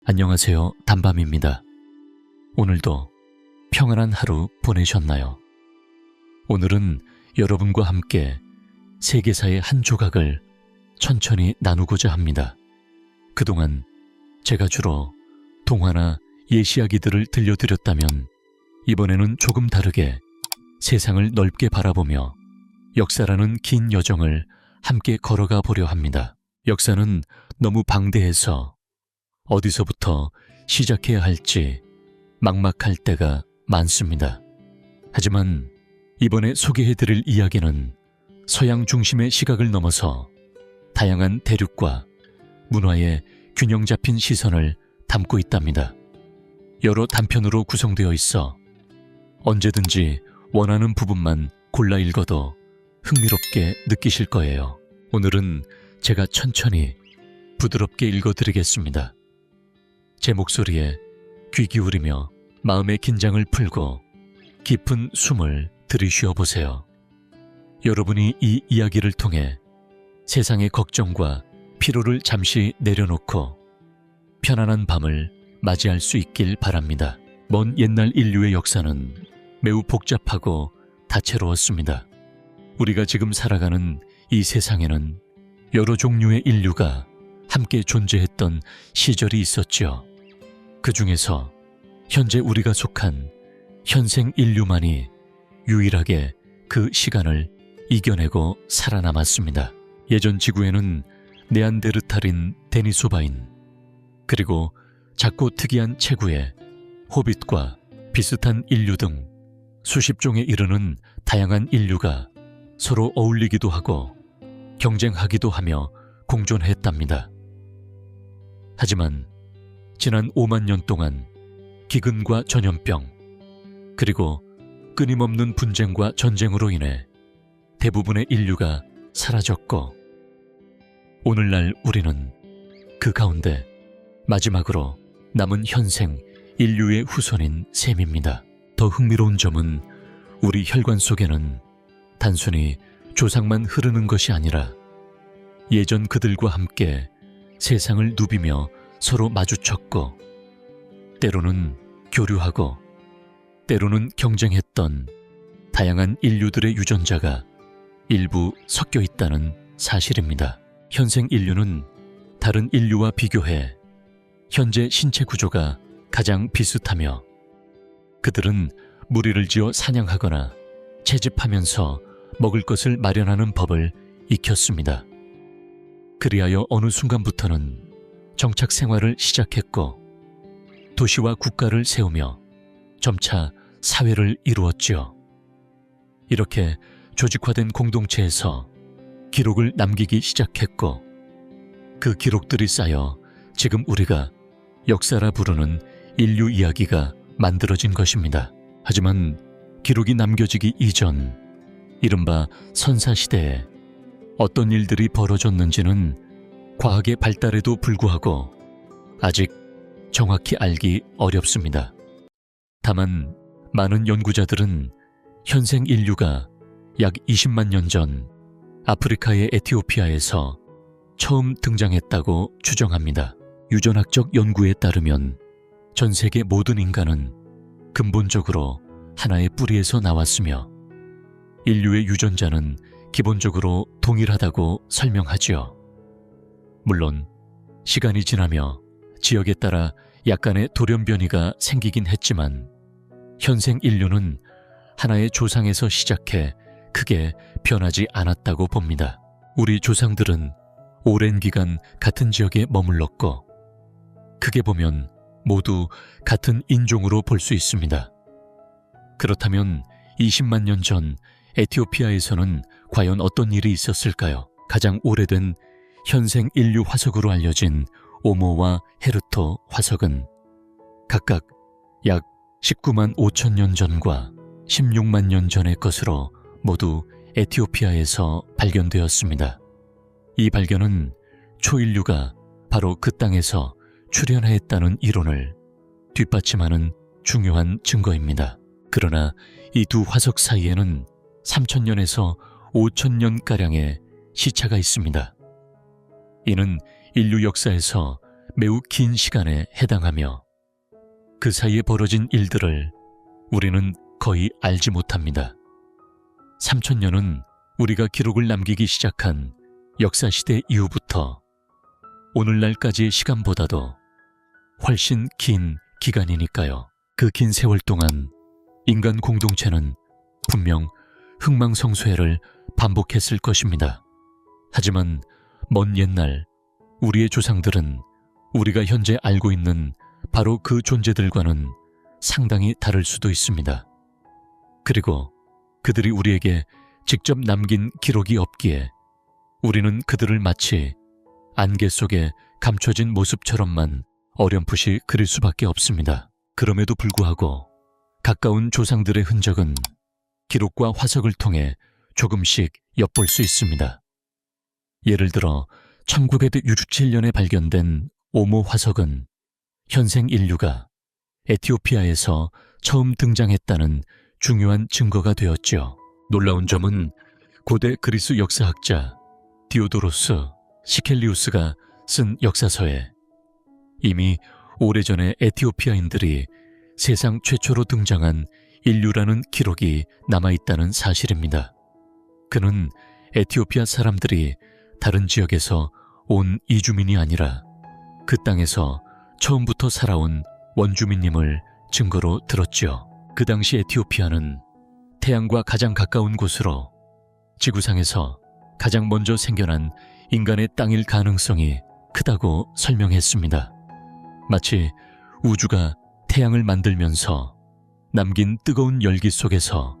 안녕하세요. 단밤입니다. 오늘도 평안한 하루 보내셨나요? 오늘은 여러분과 함께 세계사의 한 조각을 천천히 나누고자 합니다. 그동안 제가 주로 동화나 예시이야기들을 들려드렸다면 이번에는 조금 다르게 세상을 넓게 바라보며 역사라는 긴 여정을 함께 걸어가 보려 합니다. 역사는 너무 방대해서 어디서부터 시작해야 할지 막막할 때가 많습니다. 하지만 이번에 소개해드릴 이야기는 서양 중심의 시각을 넘어서 다양한 대륙과 문화의 균형 잡힌 시선을 담고 있답니다. 여러 단편으로 구성되어 있어 언제든지 원하는 부분만 골라 읽어도 흥미롭게 느끼실 거예요. 오늘은 제가 천천히 부드럽게 읽어드리겠습니다. 제 목소리에 귀 기울이며 마음의 긴장을 풀고 깊은 숨을 들이쉬어 보세요. 여러분이 이 이야기를 통해 세상의 걱정과 피로를 잠시 내려놓고 편안한 밤을 맞이할 수 있길 바랍니다. 먼 옛날 인류의 역사는 매우 복잡하고 다채로웠습니다. 우리가 지금 살아가는 이 세상에는 여러 종류의 인류가 함께 존재했던 시절이 있었지요. 그 중에서 현재 우리가 속한 현생 인류만이 유일하게 그 시간을 이겨내고 살아남았습니다. 예전 지구에는 네안데르탈인 데니소바인, 그리고 작고 특이한 체구의 호빗과 비슷한 인류 등 수십 종에 이르는 다양한 인류가 서로 어울리기도 하고 경쟁하기도 하며 공존했답니다. 하지만 지난 5만 년 동안 기근과 전염병, 그리고 끊임없는 분쟁과 전쟁으로 인해 대부분의 인류가 사라졌고, 오늘날 우리는 그 가운데 마지막으로 남은 현생 인류의 후손인 셈입니다. 더 흥미로운 점은 우리 혈관 속에는 단순히 조상만 흐르는 것이 아니라 예전 그들과 함께 세상을 누비며 서로 마주쳤고, 때로는 교류하고 때로는 경쟁했던 다양한 인류들의 유전자가 일부 섞여 있다는 사실입니다. 현생 인류는 다른 인류와 비교해 현재 신체 구조가 가장 비슷하며, 그들은 무리를 지어 사냥하거나 채집하면서 먹을 것을 마련하는 법을 익혔습니다. 그리하여 어느 순간부터는 정착 생활을 시작했고, 도시와 국가를 세우며 점차 사회를 이루었지요. 이렇게 조직화된 공동체에서 기록을 남기기 시작했고, 그 기록들이 쌓여 지금 우리가 역사라 부르는 인류 이야기가 만들어진 것입니다. 하지만 기록이 남겨지기 이전, 이른바 선사시대에 어떤 일들이 벌어졌는지는 과학의 발달에도 불구하고 아직 정확히 알기 어렵습니다. 다만 많은 연구자들은 현생 인류가 약 20만 년 전 아프리카의 에티오피아에서 처음 등장했다고 추정합니다. 유전학적 연구에 따르면 전 세계 모든 인간은 근본적으로 하나의 뿌리에서 나왔으며, 인류의 유전자는 기본적으로 동일하다고 설명하지요. 물론 시간이 지나며 지역에 따라 약간의 돌연변이가 생기긴 했지만 현생 인류는 하나의 조상에서 시작해 크게 변하지 않았다고 봅니다. 우리 조상들은 오랜 기간 같은 지역에 머물렀고, 크게 보면 모두 같은 인종으로 볼 수 있습니다. 그렇다면 20만 년 전 에티오피아에서는 과연 어떤 일이 있었을까요? 가장 오래된 현생 인류 화석으로 알려진 오모와 헤르토 화석은 각각 약 19만 5천 년 전과 16만 년 전의 것으로 모두 에티오피아에서 발견되었습니다. 이 발견은 초인류가 바로 그 땅에서 출현했다는 이론을 뒷받침하는 중요한 증거입니다. 그러나 이 두 화석 사이에는 3,000년에서 5,000년가량의 시차가 있습니다. 이는 인류 역사에서 매우 긴 시간에 해당하며 그 사이에 벌어진 일들을 우리는 거의 알지 못합니다. 3000년은 우리가 기록을 남기기 시작한 역사시대 이후부터 오늘날까지의 시간보다도 훨씬 긴 기간이니까요. 그 긴 세월 동안 인간 공동체는 분명 흥망성쇠를 반복했을 것입니다. 하지만 먼 옛날 우리의 조상들은 우리가 현재 알고 있는 바로 그 존재들과는 상당히 다를 수도 있습니다. 그리고 그들이 우리에게 직접 남긴 기록이 없기에 우리는 그들을 마치 안개 속에 감춰진 모습처럼만 어렴풋이 그릴 수밖에 없습니다. 그럼에도 불구하고 가까운 조상들의 흔적은 기록과 화석을 통해 조금씩 엿볼 수 있습니다. 예를 들어 1967년에 발견된 오모 화석은 현생 인류가 에티오피아에서 처음 등장했다는 중요한 증거가 되었죠. 놀라운 점은 고대 그리스 역사학자 디오도로스 시켈리우스가 쓴 역사서에 이미 오래전에 에티오피아인들이 세상 최초로 등장한 인류라는 기록이 남아있다는 사실입니다. 그는 에티오피아 사람들이 다른 지역에서 온 이주민이 아니라 그 땅에서 처음부터 살아온 원주민임을 증거로 들었지요. 그 당시 에티오피아는 태양과 가장 가까운 곳으로 지구상에서 가장 먼저 생겨난 인간의 땅일 가능성이 크다고 설명했습니다. 마치 우주가 태양을 만들면서 남긴 뜨거운 열기 속에서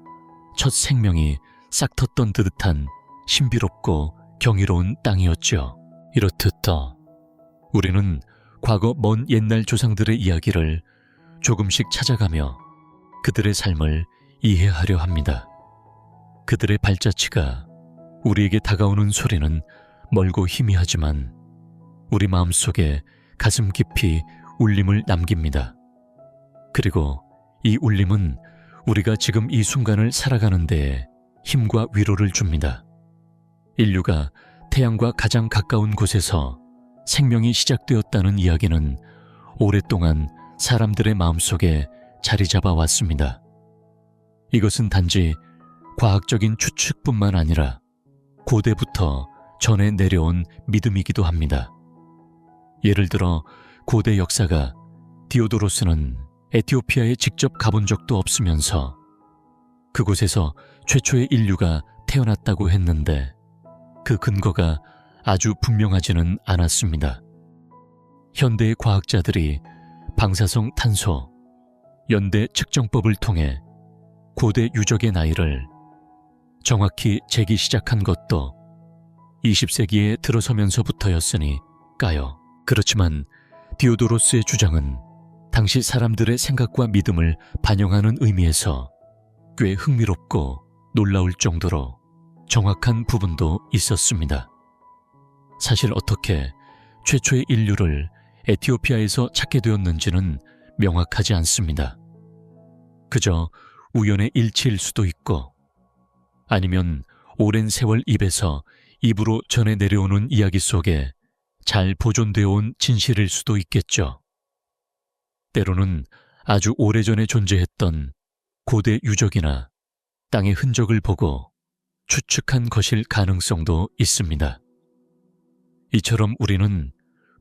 첫 생명이 싹텄던 듯한 신비롭고 경이로운 땅이었죠. 이렇듯 더 우리는 과거 먼 옛날 조상들의 이야기를 조금씩 찾아가며 그들의 삶을 이해하려 합니다. 그들의 발자취가 우리에게 다가오는 소리는 멀고 희미하지만 우리 마음속에 가슴 깊이 울림을 남깁니다. 그리고 이 울림은 우리가 지금 이 순간을 살아가는 데에 힘과 위로를 줍니다. 인류가 태양과 가장 가까운 곳에서 생명이 시작되었다는 이야기는 오랫동안 사람들의 마음속에 자리 잡아 왔습니다. 이것은 단지 과학적인 추측뿐만 아니라 고대부터 전해 내려온 믿음이기도 합니다. 예를 들어 고대 역사가 디오도로스는 에티오피아에 직접 가본 적도 없으면서 그곳에서 최초의 인류가 태어났다고 했는데 그 근거가 아주 분명하지는 않았습니다. 현대의 과학자들이 방사성 탄소, 연대 측정법을 통해 고대 유적의 나이를 정확히 재기 시작한 것도 20세기에 들어서면서부터였으니까요. 그렇지만 디오도로스의 주장은 당시 사람들의 생각과 믿음을 반영하는 의미에서 꽤 흥미롭고 놀라울 정도로 정확한 부분도 있었습니다. 사실 어떻게 최초의 인류를 에티오피아에서 찾게 되었는지는 명확하지 않습니다. 그저 우연의 일치일 수도 있고 아니면 오랜 세월 입에서 입으로 전해 내려오는 이야기 속에 잘 보존되어 온 진실일 수도 있겠죠. 때로는 아주 오래전에 존재했던 고대 유적이나 땅의 흔적을 보고 추측한 것일 가능성도 있습니다. 이처럼 우리는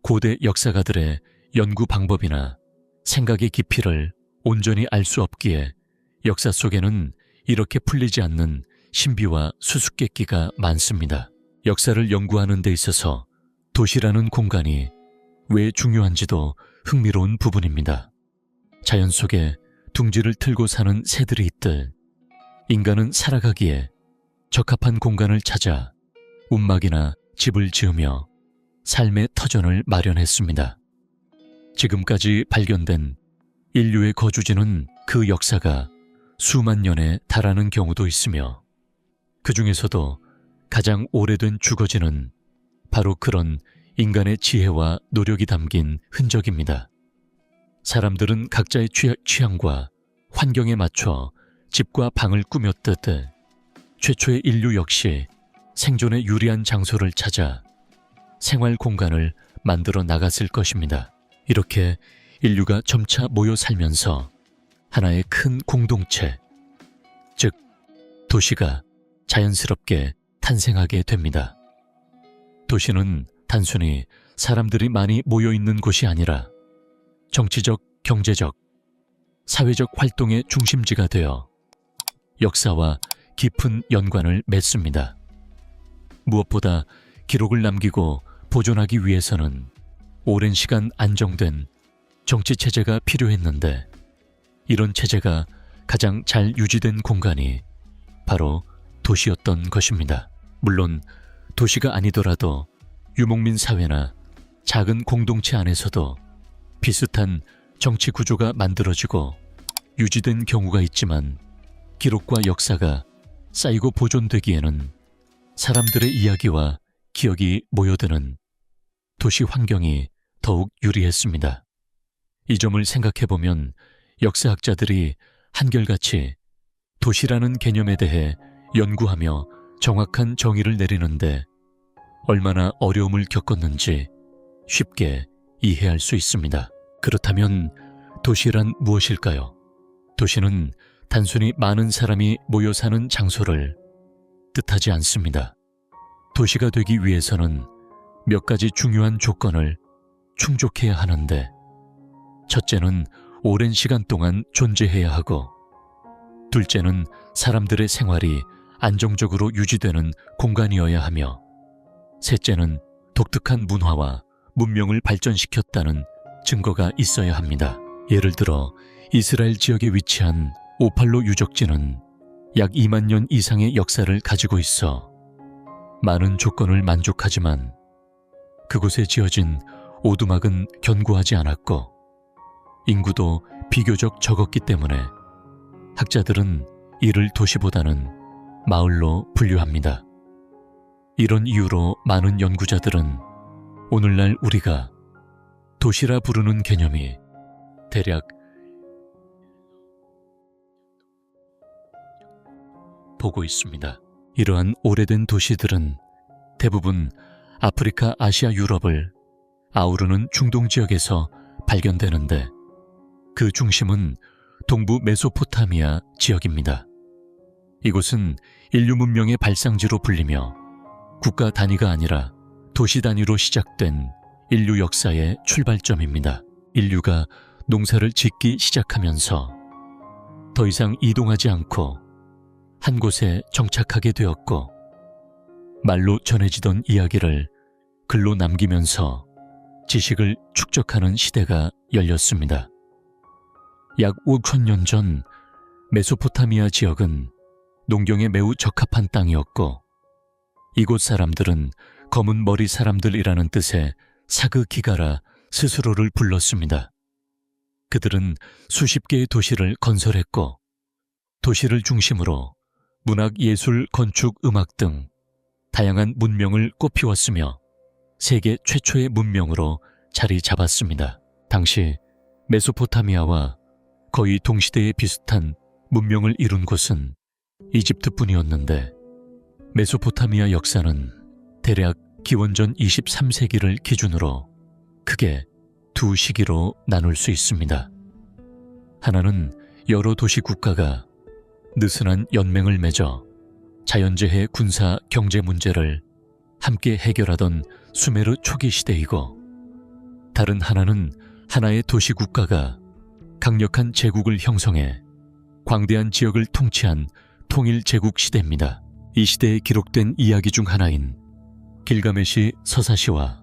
고대 역사가들의 연구 방법이나 생각의 깊이를 온전히 알 수 없기에 역사 속에는 이렇게 풀리지 않는 신비와 수수께끼가 많습니다. 역사를 연구하는 데 있어서 도시라는 공간이 왜 중요한지도 흥미로운 부분입니다. 자연 속에 둥지를 틀고 사는 새들이 있듯 인간은 살아가기에 적합한 공간을 찾아 움막이나 집을 지으며 삶의 터전을 마련했습니다. 지금까지 발견된 인류의 거주지는 그 역사가 수만 년에 달하는 경우도 있으며 그 중에서도 가장 오래된 주거지는 바로 그런 인간의 지혜와 노력이 담긴 흔적입니다. 사람들은 각자의 취향과 환경에 맞춰 집과 방을 꾸몄듯 최초의 인류 역시 생존에 유리한 장소를 찾아 생활 공간을 만들어 나갔을 것입니다. 이렇게 인류가 점차 모여 살면서 하나의 큰 공동체, 즉 도시가 자연스럽게 탄생하게 됩니다. 도시는 단순히 사람들이 많이 모여 있는 곳이 아니라 정치적, 경제적, 사회적 활동의 중심지가 되어 역사와 깊은 연관을 맺습니다. 무엇보다 기록을 남기고 보존하기 위해서는 오랜 시간 안정된 정치 체제가 필요했는데, 이런 체제가 가장 잘 유지된 공간이 바로 도시였던 것입니다. 물론 도시가 아니더라도 유목민 사회나 작은 공동체 안에서도 비슷한 정치 구조가 만들어지고 유지된 경우가 있지만, 기록과 역사가 쌓이고 보존되기에는 사람들의 이야기와 기억이 모여드는 도시 환경이 더욱 유리했습니다. 이 점을 생각해보면 역사학자들이 한결같이 도시라는 개념에 대해 연구하며 정확한 정의를 내리는데 얼마나 어려움을 겪었는지 쉽게 이해할 수 있습니다. 그렇다면 도시란 무엇일까요? 도시는 단순히 많은 사람이 모여 사는 장소를 뜻하지 않습니다. 도시가 되기 위해서는 몇 가지 중요한 조건을 충족해야 하는데, 첫째는 오랜 시간 동안 존재해야 하고, 둘째는 사람들의 생활이 안정적으로 유지되는 공간이어야 하며, 셋째는 독특한 문화와 문명을 발전시켰다는 증거가 있어야 합니다. 예를 들어 이스라엘 지역에 위치한 오팔로 유적지는 약 2만 년 이상의 역사를 가지고 있어 많은 조건을 만족하지만, 그곳에 지어진 오두막은 견고하지 않았고 인구도 비교적 적었기 때문에 학자들은 이를 도시보다는 마을로 분류합니다. 이런 이유로 많은 연구자들은 오늘날 우리가 도시라 부르는 개념이 대략 보고 있습니다. 이러한 오래된 도시들은 대부분 아프리카, 아시아, 유럽을 아우르는 중동 지역에서 발견되는데, 그 중심은 동부 메소포타미아 지역입니다. 이곳은 인류 문명의 발상지로 불리며 국가 단위가 아니라 도시 단위로 시작된 인류 역사의 출발점입니다. 인류가 농사를 짓기 시작하면서 더 이상 이동하지 않고 한 곳에 정착하게 되었고, 말로 전해지던 이야기를 글로 남기면서 지식을 축적하는 시대가 열렸습니다. 약 5,000년 전 메소포타미아 지역은 농경에 매우 적합한 땅이었고, 이곳 사람들은 검은 머리 사람들이라는 뜻의 사그기가라 스스로를 불렀습니다. 그들은 수십 개의 도시를 건설했고, 도시를 중심으로 문학, 예술, 건축, 음악 등 다양한 문명을 꽃피웠으며 세계 최초의 문명으로 자리 잡았습니다. 당시 메소포타미아와 거의 동시대에 비슷한 문명을 이룬 곳은 이집트뿐이었는데, 메소포타미아 역사는 대략 기원전 23세기를 기준으로 크게 두 시기로 나눌 수 있습니다. 하나는 여러 도시 국가가 느슨한 연맹을 맺어 자연재해, 군사, 경제 문제를 함께 해결하던 수메르 초기 시대이고, 다른 하나는 하나의 도시 국가가 강력한 제국을 형성해 광대한 지역을 통치한 통일 제국 시대입니다. 이 시대에 기록된 이야기 중 하나인 길가메시 서사시와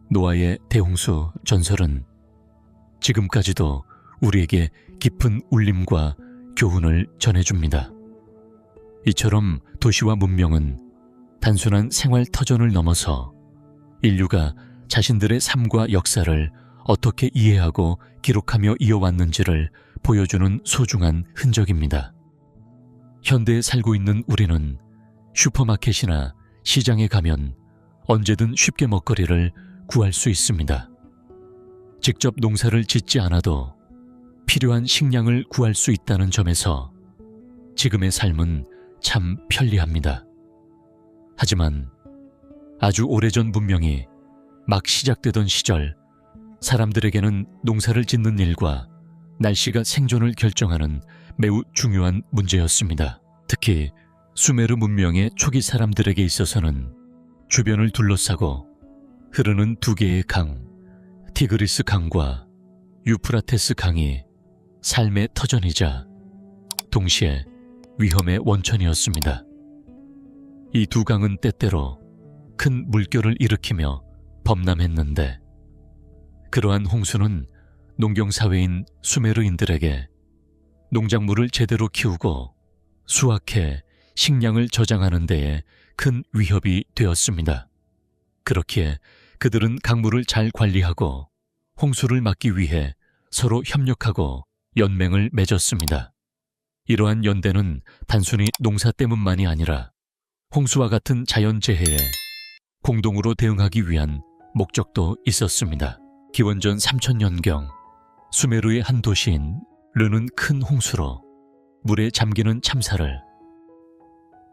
노아의 대홍수 전설은 지금까지도 우리에게 깊은 울림과 교훈을 전해줍니다. 이처럼 도시와 문명은 단순한 생활 터전을 넘어서 인류가 자신들의 삶과 역사를 어떻게 이해하고 기록하며 이어왔는지를 보여주는 소중한 흔적입니다. 현대에 살고 있는 우리는 슈퍼마켓이나 시장에 가면 언제든 쉽게 먹거리를 구할 수 있습니다. 직접 농사를 짓지 않아도 필요한 식량을 구할 수 있다는 점에서 지금의 삶은 참 편리합니다. 하지만 아주 오래전 문명이 막 시작되던 시절, 사람들에게는 농사를 짓는 일과 날씨가 생존을 결정하는 매우 중요한 문제였습니다. 특히 수메르 문명의 초기 사람들에게 있어서는 주변을 둘러싸고 흐르는 두 개의 강, 티그리스 강과 유프라테스 강이 삶의 터전이자 동시에 위험의 원천이었습니다. 이 두 강은 때때로 큰 물결을 일으키며 범람했는데, 그러한 홍수는 농경사회인 수메르인들에게 농작물을 제대로 키우고 수확해 식량을 저장하는 데에 큰 위협이 되었습니다. 그렇기에 그들은 강물을 잘 관리하고 홍수를 막기 위해 서로 협력하고 연맹을 맺었습니다. 이러한 연대는 단순히 농사 때문만이 아니라 홍수와 같은 자연재해에 공동으로 대응하기 위한 목적도 있었습니다. 기원전 3000년경 수메르의 한 도시인 르는 큰 홍수로 물에 잠기는 참사를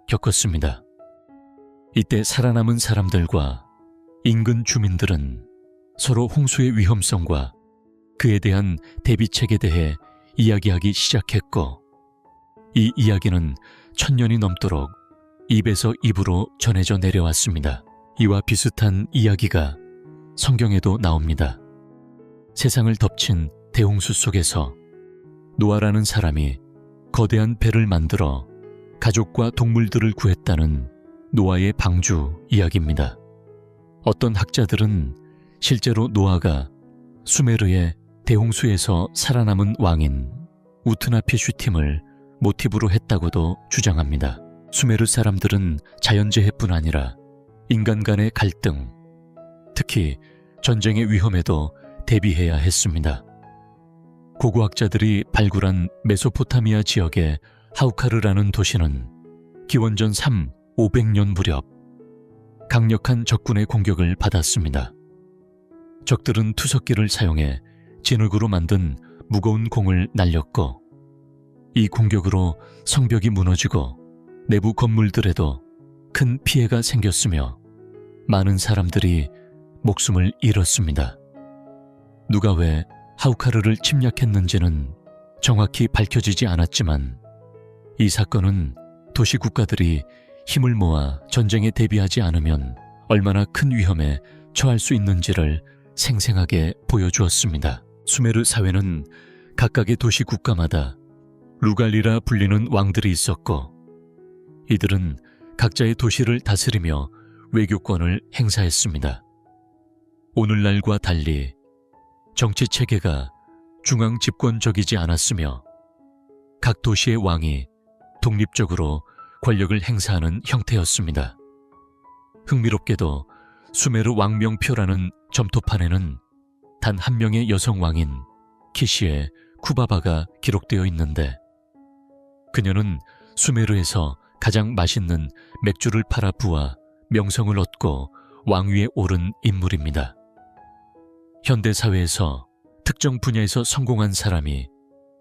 겪었습니다. 이때 살아남은 사람들과 인근 주민들은 서로 홍수의 위험성과 그에 대한 대비책에 대해 이야기하기 시작했고, 이 이야기는 1000년이 넘도록 입에서 입으로 전해져 내려왔습니다. 이와 비슷한 이야기가 성경에도 나옵니다. 세상을 덮친 대홍수 속에서 노아라는 사람이 거대한 배를 만들어 가족과 동물들을 구했다는 노아의 방주 이야기입니다. 어떤 학자들은 실제로 노아가 수메르의 대홍수에서 살아남은 왕인 우트나피슈팀을 모티브로 했다고도 주장합니다. 수메르 사람들은 자연재해뿐 아니라 인간 간의 갈등, 특히 전쟁의 위험에도 대비해야 했습니다. 고고학자들이 발굴한 메소포타미아 지역의 하우카르라는 도시는 기원전 500년 무렵 강력한 적군의 공격을 받았습니다. 적들은 투석기를 사용해 진흙으로 만든 무거운 공을 날렸고, 이 공격으로 성벽이 무너지고 내부 건물들에도 큰 피해가 생겼으며 많은 사람들이 목숨을 잃었습니다. 누가 왜 하우카르를 침략했는지는 정확히 밝혀지지 않았지만, 이 사건은 도시 국가들이 힘을 모아 전쟁에 대비하지 않으면 얼마나 큰 위험에 처할 수 있는지를 생생하게 보여주었습니다. 수메르 사회는 각각의 도시 국가마다 루갈리라 불리는 왕들이 있었고, 이들은 각자의 도시를 다스리며 외교권을 행사했습니다. 오늘날과 달리 정치 체계가 중앙 집권적이지 않았으며 각 도시의 왕이 독립적으로 권력을 행사하는 형태였습니다. 흥미롭게도 수메르 왕명표라는 점토판에는 단 한 명의 여성 왕인 키시의 쿠바바가 기록되어 있는데, 그녀는 수메르에서 가장 맛있는 맥주를 팔아 부아 명성을 얻고 왕위에 오른 인물입니다. 현대사회에서 특정 분야에서 성공한 사람이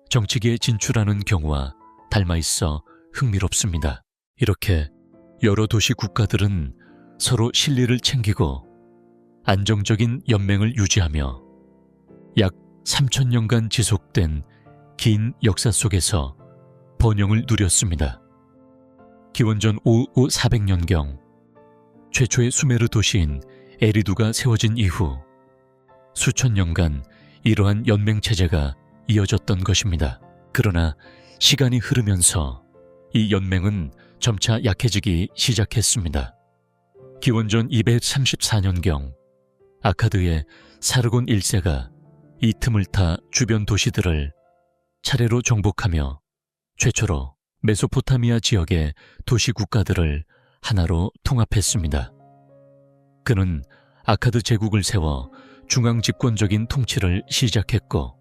정치계에 진출하는 경우와 닮아있어 흥미롭습니다. 이렇게 여러 도시 국가들은 서로 실리를 챙기고 안정적인 연맹을 유지하며 약 3000년간 지속된 긴 역사 속에서 번영을 누렸습니다. 기원전 400년경 최초의 수메르 도시인 에리두가 세워진 이후 수천 년간 이러한 연맹체제가 이어졌던 것입니다. 그러나 시간이 흐르면서 이 연맹은 점차 약해지기 시작했습니다. 기원전 234년경 아카드의 사르곤 1세가 이 틈을 타 주변 도시들을 차례로 정복하며 최초로 메소포타미아 지역의 도시 국가들을 하나로 통합했습니다. 그는 아카드 제국을 세워 중앙 집권적인 통치를 시작했고,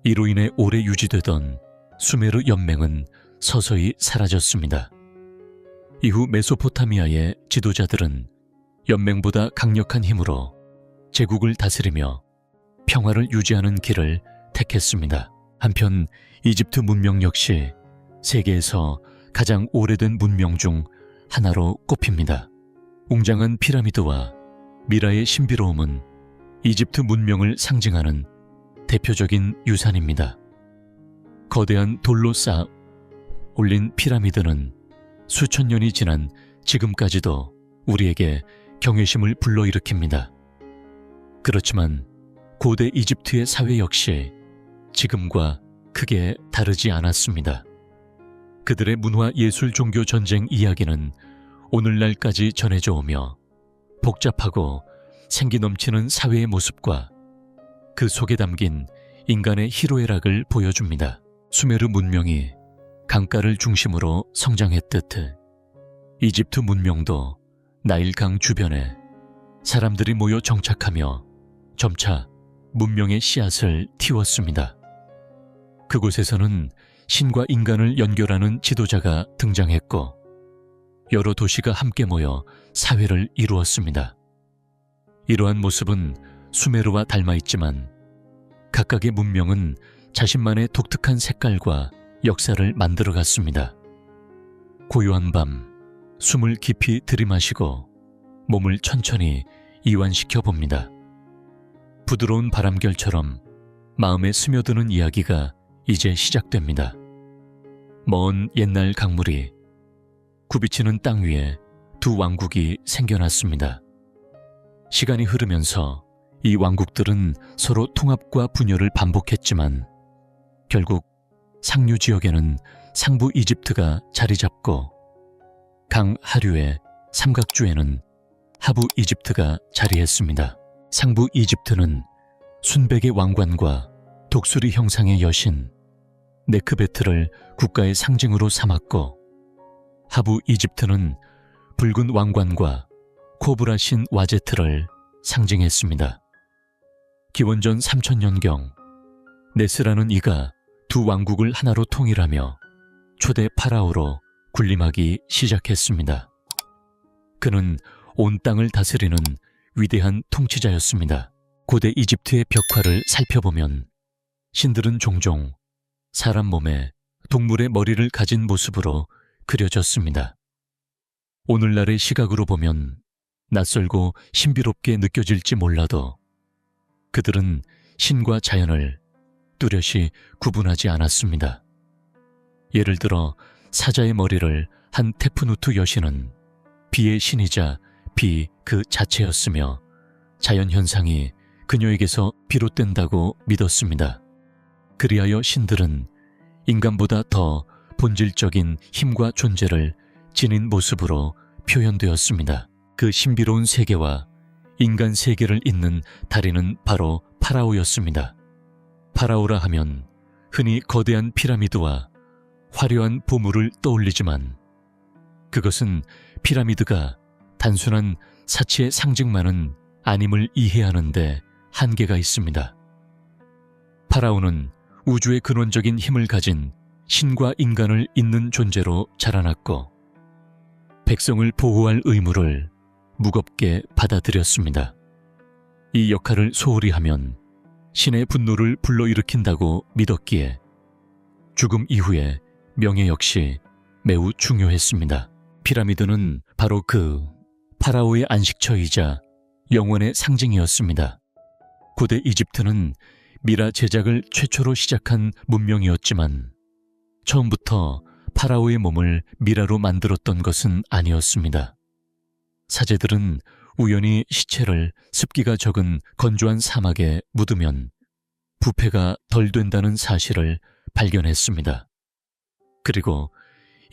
이로 인해 오래 유지되던 수메르 연맹은 서서히 사라졌습니다. 이후 메소포타미아의 지도자들은 연맹보다 강력한 힘으로 제국을 다스리며 평화를 유지하는 길을 택했습니다. 한편 이집트 문명 역시 세계에서 가장 오래된 문명 중 하나로 꼽힙니다. 웅장한 피라미드와 미라의 신비로움은 이집트 문명을 상징하는 대표적인 유산입니다. 거대한 돌로 쌓아 올린 피라미드는 수천 년이 지난 지금까지도 우리에게 경외심을 불러일으킵니다. 그렇지만 고대 이집트의 사회 역시 지금과 크게 다르지 않았습니다. 그들의 문화, 예술, 종교, 전쟁 이야기는 오늘날까지 전해져 오며 복잡하고 생기 넘치는 사회의 모습과 그 속에 담긴 인간의 희로애락을 보여줍니다. 수메르 문명이 강가를 중심으로 성장했듯 이집트 문명도 나일강 주변에 사람들이 모여 정착하며 점차 문명의 씨앗을 틔웠습니다. 그곳에서는 신과 인간을 연결하는 지도자가 등장했고 여러 도시가 함께 모여 사회를 이루었습니다. 이러한 모습은 수메르와 닮아 있지만 각각의 문명은 자신만의 독특한 색깔과 역사를 만들어갔습니다. 고요한 밤, 숨을 깊이 들이마시고 몸을 천천히 이완시켜 봅니다. 부드러운 바람결처럼 마음에 스며드는 이야기가 이제 시작됩니다. 먼 옛날 강물이 굽이치는 땅 위에 두 왕국이 생겨났습니다. 시간이 흐르면서 이 왕국들은 서로 통합과 분열을 반복했지만 결국 상류 지역에는 상부 이집트가 자리 잡고 강 하류의 삼각주에는 하부 이집트가 자리했습니다. 상부 이집트는 순백의 왕관과 독수리 형상의 여신 네크베트를 국가의 상징으로 삼았고 하부 이집트는 붉은 왕관과 코브라 신 와제트를 상징했습니다. 기원전 3000년경 네스라는 이가 두 왕국을 하나로 통일하며 초대 파라오로 군림하기 시작했습니다. 그는 온 땅을 다스리는 위대한 통치자였습니다. 고대 이집트의 벽화를 살펴보면 신들은 종종 사람 몸에 동물의 머리를 가진 모습으로 그려졌습니다. 오늘날의 시각으로 보면 낯설고 신비롭게 느껴질지 몰라도 그들은 신과 자연을 뚜렷이 구분하지 않았습니다. 예를 들어 사자의 머리를 한 테프누트 여신은 비의 신이자 비 그 자체였으며 자연현상이 그녀에게서 비롯된다고 믿었습니다. 그리하여 신들은 인간보다 더 본질적인 힘과 존재를 지닌 모습으로 표현되었습니다. 그 신비로운 세계와 인간 세계를 잇는 다리는 바로 파라오였습니다. 파라오라 하면 흔히 거대한 피라미드와 화려한 보물을 떠올리지만 그것은 피라미드가 단순한 사치의 상징만은 아님을 이해하는데 한계가 있습니다. 파라오는 우주의 근원적인 힘을 가진 신과 인간을 잇는 존재로 자라났고 백성을 보호할 의무를 무겁게 받아들였습니다. 이 역할을 소홀히 하면 신의 분노를 불러일으킨다고 믿었기에 죽음 이후에 명예 역시 매우 중요했습니다. 피라미드는 바로 그 파라오의 안식처이자 영원의 상징이었습니다. 고대 이집트는 미라 제작을 최초로 시작한 문명이었지만 처음부터 파라오의 몸을 미라로 만들었던 것은 아니었습니다. 사제들은 우연히 시체를 습기가 적은 건조한 사막에 묻으면 부패가 덜 된다는 사실을 발견했습니다. 그리고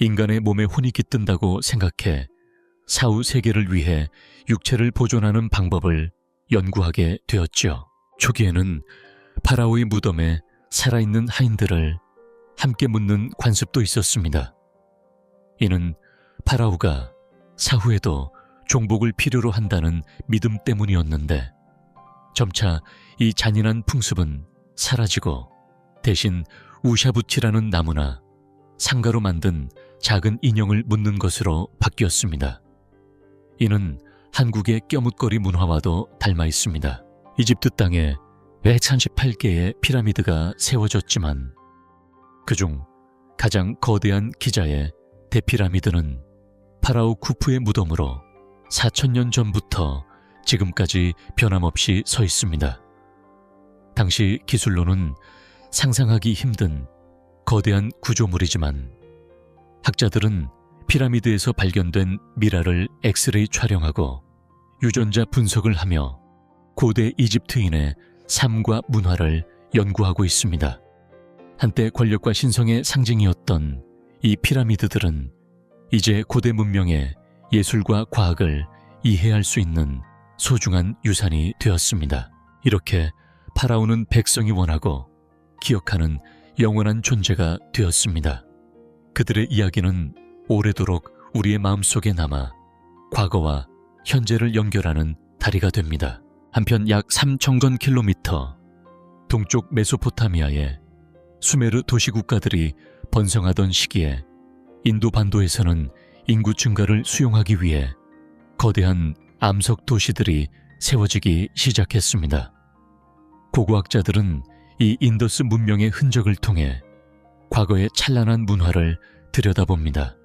인간의 몸에 혼이 깃든다고 생각해 사후 세계를 위해 육체를 보존하는 방법을 연구하게 되었죠. 초기에는 파라오의 무덤에 살아있는 하인들을 함께 묻는 관습도 있었습니다. 이는 파라오가 사후에도 종복을 필요로 한다는 믿음 때문이었는데 점차 이 잔인한 풍습은 사라지고 대신 우샤부치라는 나무나 상가로 만든 작은 인형을 묻는 것으로 바뀌었습니다. 이는 한국의 껴묻거리 문화와도 닮아 있습니다. 이집트 땅에 138개의 피라미드가 세워졌지만 그중 가장 거대한 기자의 대피라미드는 파라오 쿠프의 무덤으로 4000년 전부터 지금까지 변함없이 서 있습니다. 당시 기술로는 상상하기 힘든 거대한 구조물이지만 학자들은 피라미드에서 발견된 미라를 엑스레이 촬영하고 유전자 분석을 하며 고대 이집트인의 삶과 문화를 연구하고 있습니다. 한때 권력과 신성의 상징이었던 이 피라미드들은 이제 고대 문명의 예술과 과학을 이해할 수 있는 소중한 유산이 되었습니다. 이렇게 파라오는 백성이 원하고 기억하는 영원한 존재가 되었습니다. 그들의 이야기는 오래도록 우리의 마음속에 남아 과거와 현재를 연결하는 다리가 됩니다. 한편 약 3,000건 킬로미터 동쪽 메소포타미아의 수메르 도시국가들이 번성하던 시기에 인도 반도에서는 인구 증가를 수용하기 위해 거대한 암석 도시들이 세워지기 시작했습니다. 고고학자들은 이 인더스 문명의 흔적을 통해 과거의 찬란한 문화를 들여다봅니다.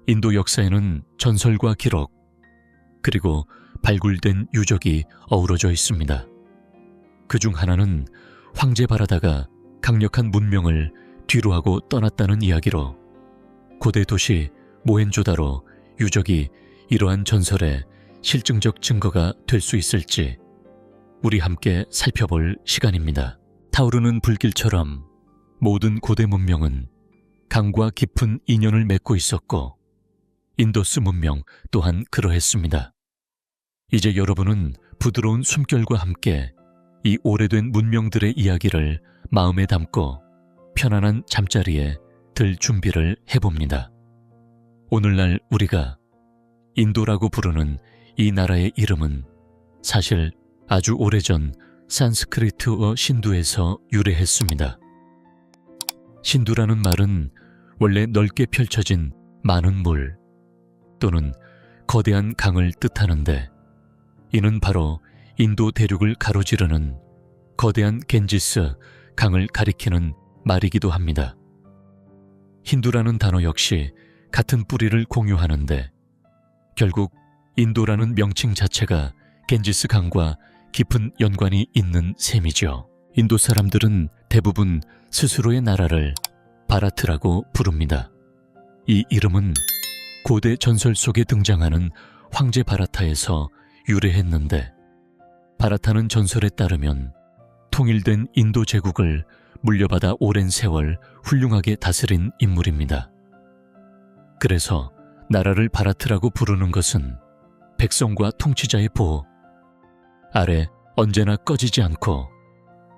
인도 역사에는 전설과 기록, 그리고 발굴된 유적이 어우러져 있습니다. 그중 하나는 황제 바라다가 강력한 문명을 뒤로하고 떠났다는 이야기로 고대 도시 모헨조다로 유적이 이러한 전설의 실증적 증거가 될 수 있을지 우리 함께 살펴볼 시간입니다. 타오르는 불길처럼 모든 고대 문명은 강과 깊은 인연을 맺고 있었고 인더스 문명 또한 그러했습니다. 이제 여러분은 부드러운 숨결과 함께 이 오래된 문명들의 이야기를 마음에 담고 편안한 잠자리에 들 준비를 해봅니다. 오늘날 우리가 인도라고 부르는 이 나라의 이름은 사실 아주 오래전 산스크리트어 신두에서 유래했습니다. 신두라는 말은 원래 넓게 펼쳐진 많은 물 또는 거대한 강을 뜻하는데 이는 바로 인도 대륙을 가로지르는 거대한 겐지스 강을 가리키는 말이기도 합니다. 힌두라는 단어 역시 같은 뿌리를 공유하는데 결국 인도라는 명칭 자체가 겐지스 강과 깊은 연관이 있는 셈이죠. 인도 사람들은 대부분 스스로의 나라를 바라트라고 부릅니다. 이 이름은 고대 전설 속에 등장하는 황제 바라타에서 유래했는데 바라타는 전설에 따르면 통일된 인도 제국을 물려받아 오랜 세월 훌륭하게 다스린 인물입니다. 그래서 나라를 바라트라고 부르는 것은 백성과 통치자의 보호 아래 언제나 꺼지지 않고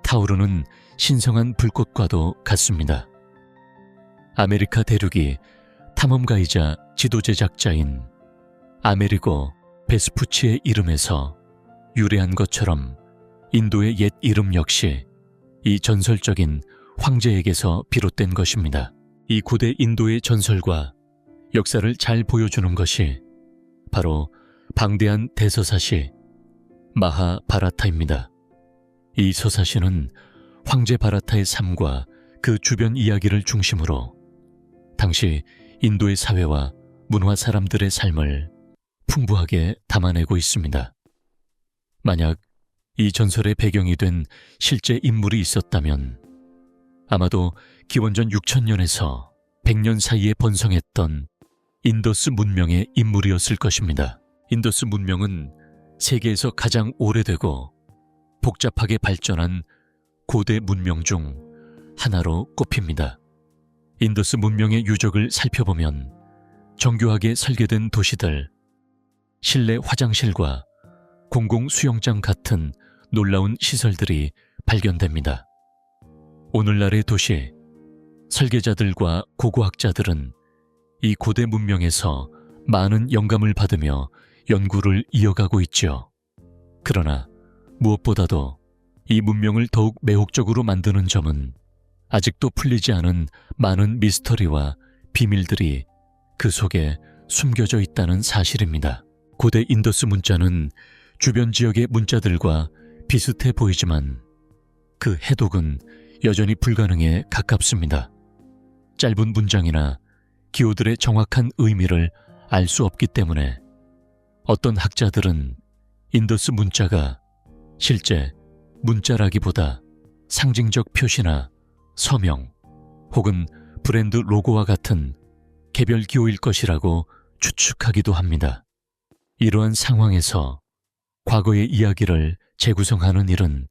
타오르는 신성한 불꽃과도 같습니다. 아메리카 대륙이 탐험가이자 지도 제작자인 아메리고 베스푸치의 이름에서 유래한 것처럼 인도의 옛 이름 역시 이 전설적인 황제에게서 비롯된 것입니다. 이 고대 인도의 전설과 역사를 잘 보여주는 것이 바로 방대한 대서사시 마하바라타입니다. 이 서사시는 황제 바라타의 삶과 그 주변 이야기를 중심으로 당시 인도의 사회와 문화 사람들의 삶을 풍부하게 담아내고 있습니다. 만약 이 전설의 배경이 된 실제 인물이 있었다면 아마도 기원전 6,000년에서 100년 사이에 번성했던 인더스 문명의 인물이었을 것입니다. 인더스 문명은 세계에서 가장 오래되고 복잡하게 발전한 고대 문명 중 하나로 꼽힙니다. 인더스 문명의 유적을 살펴보면 정교하게 설계된 도시들, 실내 화장실과 공공 수영장 같은 놀라운 시설들이 발견됩니다. 오늘날의 도시, 설계자들과 고고학자들은 이 고대 문명에서 많은 영감을 받으며 연구를 이어가고 있죠. 그러나 무엇보다도 이 문명을 더욱 매혹적으로 만드는 점은 아직도 풀리지 않은 많은 미스터리와 비밀들이 그 속에 숨겨져 있다는 사실입니다. 고대 인더스 문자는 주변 지역의 문자들과 비슷해 보이지만 그 해독은 여전히 불가능에 가깝습니다. 짧은 문장이나 기호들의 정확한 의미를 알 수 없기 때문에 어떤 학자들은 인더스 문자가 실제 문자라기보다 상징적 표시나 서명 혹은 브랜드 로고와 같은 개별 기호일 것이라고 추측하기도 합니다. 이러한 상황에서 과거의 이야기를 재구성하는 일은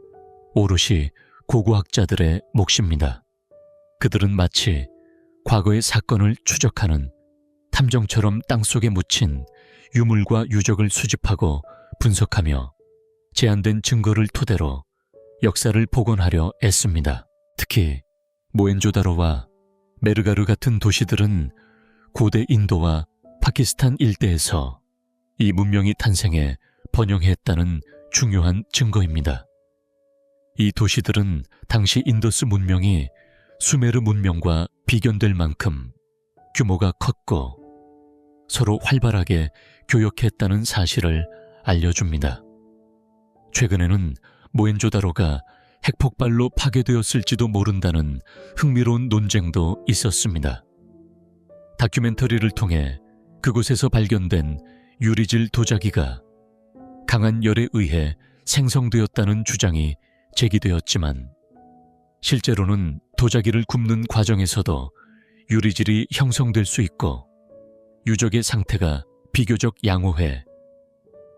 오롯이 고고학자들의 몫입니다. 그들은 마치 과거의 사건을 추적하는 탐정처럼 땅속에 묻힌 유물과 유적을 수집하고 분석하며 제한된 증거를 토대로 역사를 복원하려 애씁니다. 특히 모헨조다로와 메르가르 같은 도시들은 고대 인도와 파키스탄 일대에서 이 문명이 탄생해 번영했다는 중요한 증거입니다. 이 도시들은 당시 인더스 문명이 수메르 문명과 비견될 만큼 규모가 컸고 서로 활발하게 교역했다는 사실을 알려줍니다. 최근에는 모헨조다로가 핵폭발로 파괴되었을지도 모른다는 흥미로운 논쟁도 있었습니다. 다큐멘터리를 통해 그곳에서 발견된 유리질 도자기가 강한 열에 의해 생성되었다는 주장이 제기되었지만 실제로는 도자기를 굽는 과정에서도 유리질이 형성될 수 있고 유적의 상태가 비교적 양호해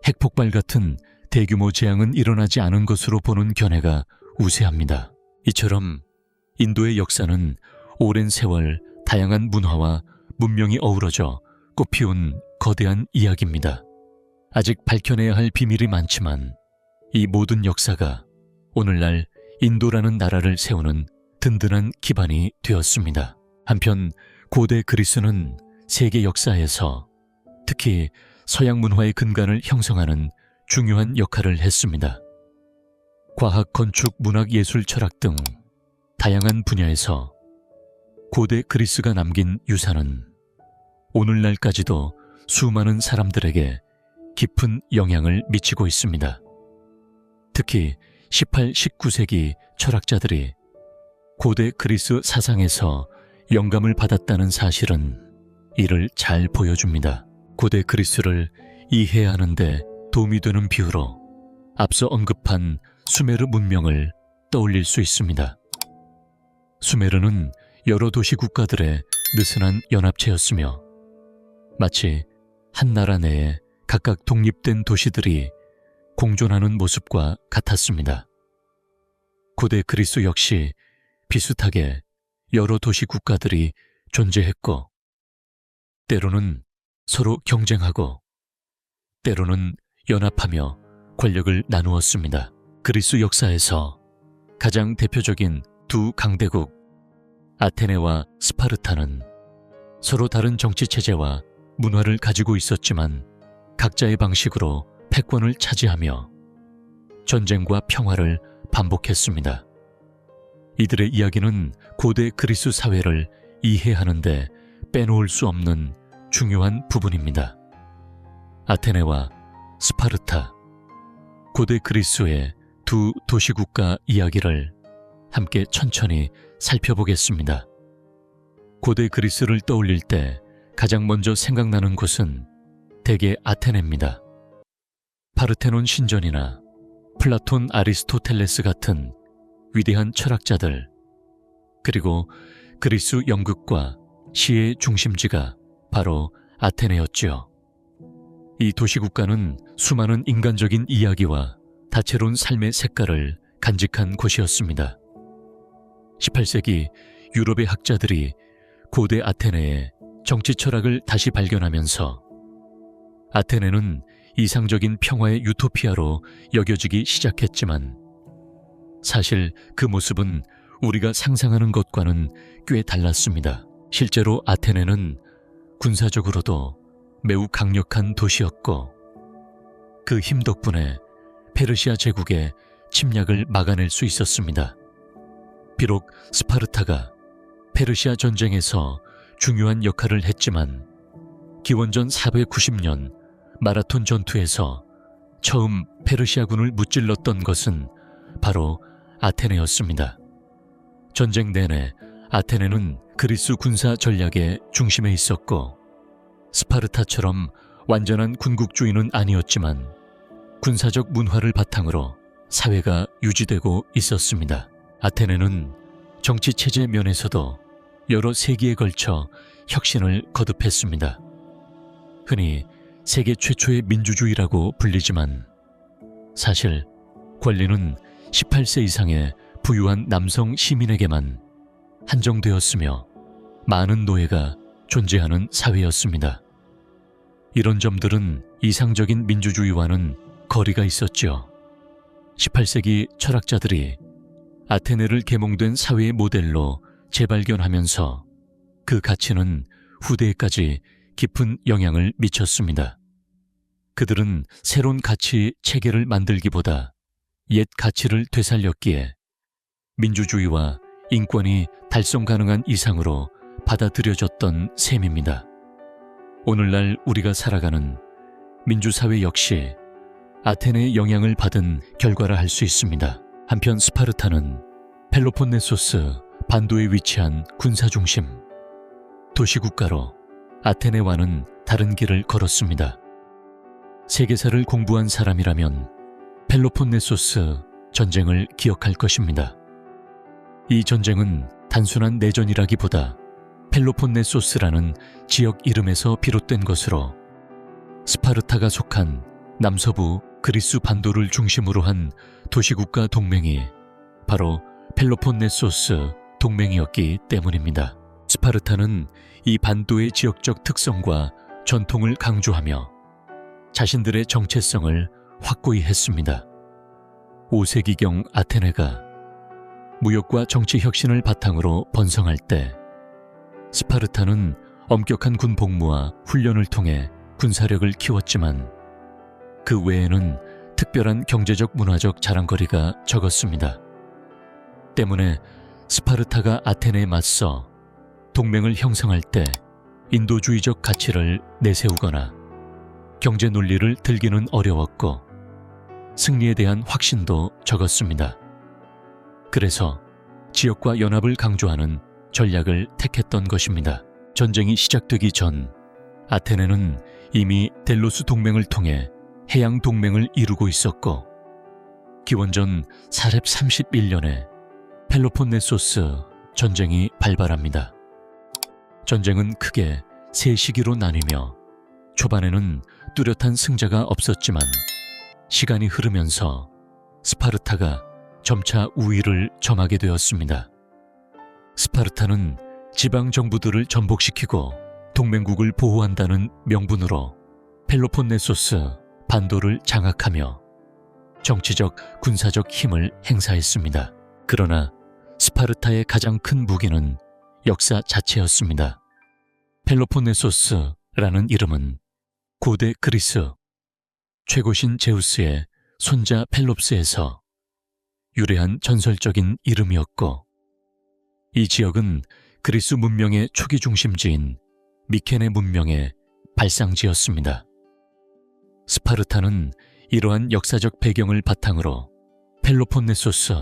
핵폭발 같은 대규모 재앙은 일어나지 않은 것으로 보는 견해가 우세합니다. 이처럼 인도의 역사는 오랜 세월 다양한 문화와 문명이 어우러져 꽃피운 거대한 이야기입니다. 아직 밝혀내야 할 비밀이 많지만 이 모든 역사가 오늘날 인도라는 나라를 세우는 든든한 기반이 되었습니다. 한편 고대 그리스는 세계 역사에서 특히 서양 문화의 근간을 형성하는 중요한 역할을 했습니다. 과학, 건축, 문학, 예술, 철학 등 다양한 분야에서 고대 그리스가 남긴 유산은 오늘날까지도 수많은 사람들에게 깊은 영향을 미치고 있습니다. 특히 18, 19세기 철학자들이 고대 그리스 사상에서 영감을 받았다는 사실은 이를 잘 보여줍니다. 고대 그리스를 이해하는 데 도움이 되는 비유로 앞서 언급한 수메르 문명을 떠올릴 수 있습니다. 수메르는 여러 도시 국가들의 느슨한 연합체였으며 마치 한 나라 내에 각각 독립된 도시들이 공존하는 모습과 같았습니다. 고대 그리스 역시 비슷하게 여러 도시 국가들이 존재했고 때로는 서로 경쟁하고 때로는 연합하며 권력을 나누었습니다. 그리스 역사에서 가장 대표적인 두 강대국 아테네와 스파르타는 서로 다른 정치 체제와 문화를 가지고 있었지만 각자의 방식으로 패권을 차지하며 전쟁과 평화를 반복했습니다. 이들의 이야기는 고대 그리스 사회를 이해하는 데 빼놓을 수 없는 중요한 부분입니다. 아테네와 스파르타, 고대 그리스의 두 도시국가 이야기를 함께 천천히 살펴보겠습니다. 고대 그리스를 떠올릴 때 가장 먼저 생각나는 곳은 대개 아테네입니다. 파르테논 신전이나 플라톤, 아리스토텔레스 같은 위대한 철학자들, 그리고 그리스 연극과 시의 중심지가 바로 아테네였지요. 이 도시국가는 수많은 인간적인 이야기와 다채로운 삶의 색깔을 간직한 곳이었습니다. 18세기 유럽의 학자들이 고대 아테네의 정치 철학을 다시 발견하면서 아테네는 이상적인 평화의 유토피아로 여겨지기 시작했지만 사실 그 모습은 우리가 상상하는 것과는 꽤 달랐습니다. 실제로 아테네는 군사적으로도 매우 강력한 도시였고 그 힘 덕분에 페르시아 제국의 침략을 막아낼 수 있었습니다. 비록 스파르타가 페르시아 전쟁에서 중요한 역할을 했지만 기원전 490년 마라톤 전투에서 처음 페르시아군을 무찔렀던 것은 바로 아테네였습니다. 전쟁 내내 아테네는 그리스 군사 전략의 중심에 있었고 스파르타처럼 완전한 군국주의는 아니었지만 군사적 문화를 바탕으로 사회가 유지되고 있었습니다. 아테네는 정치 체제 면에서도 여러 세기에 걸쳐 혁신을 거듭했습니다. 흔히 세계 최초의 민주주의라고 불리지만 사실 권리는 18세 이상의 부유한 남성 시민에게만 한정되었으며 많은 노예가 존재하는 사회였습니다. 이런 점들은 이상적인 민주주의와는 거리가 있었죠. 18세기 철학자들이 아테네를 계몽된 사회의 모델로 재발견하면서 그 가치는 후대에까지 깊은 영향을 미쳤습니다. 그들은 새로운 가치 체계를 만들기보다 옛 가치를 되살렸기에 민주주의와 인권이 달성 가능한 이상으로 받아들여졌던 셈입니다. 오늘날 우리가 살아가는 민주사회 역시 아테네의 영향을 받은 결과라 할 수 있습니다. 한편 스파르타는 펠로폰네소스 반도에 위치한 군사중심, 도시국가로 아테네와는 다른 길을 걸었습니다. 세계사를 공부한 사람이라면 펠로폰네소스 전쟁을 기억할 것입니다. 이 전쟁은 단순한 내전이라기보다 펠로폰네소스라는 지역 이름에서 비롯된 것으로 스파르타가 속한 남서부 그리스 반도를 중심으로 한 도시국가 동맹이 바로 펠로폰네소스 동맹이었기 때문입니다. 스파르타는 이 반도의 지역적 특성과 전통을 강조하며 자신들의 정체성을 확고히 했습니다. 5세기경 아테네가 무역과 정치 혁신을 바탕으로 번성할 때 스파르타는 엄격한 군 복무와 훈련을 통해 군사력을 키웠지만 그 외에는 특별한 경제적 문화적 자랑거리가 적었습니다. 때문에 스파르타가 아테네에 맞서 동맹을 형성할 때 인도주의적 가치를 내세우거나 경제 논리를 들기는 어려웠고 승리에 대한 확신도 적었습니다. 그래서 지역과 연합을 강조하는 전략을 택했던 것입니다. 전쟁이 시작되기 전 아테네는 이미 델로스 동맹을 통해 해양 동맹을 이루고 있었고 기원전 431년에 펠로폰네소스 전쟁이 발발합니다. 전쟁은 크게 세 시기로 나뉘며 초반에는 뚜렷한 승자가 없었지만 시간이 흐르면서 스파르타가 점차 우위를 점하게 되었습니다. 스파르타는 지방 정부들을 전복시키고 동맹국을 보호한다는 명분으로 펠로폰네소스 반도를 장악하며 정치적, 군사적 힘을 행사했습니다. 그러나 스파르타의 가장 큰 무기는 역사 자체였습니다. 펠로폰네소스라는 이름은 고대 그리스 최고신 제우스의 손자 펠롭스에서 유래한 전설적인 이름이었고 이 지역은 그리스 문명의 초기 중심지인 미케네 문명의 발상지였습니다. 스파르타는 이러한 역사적 배경을 바탕으로 펠로폰네소스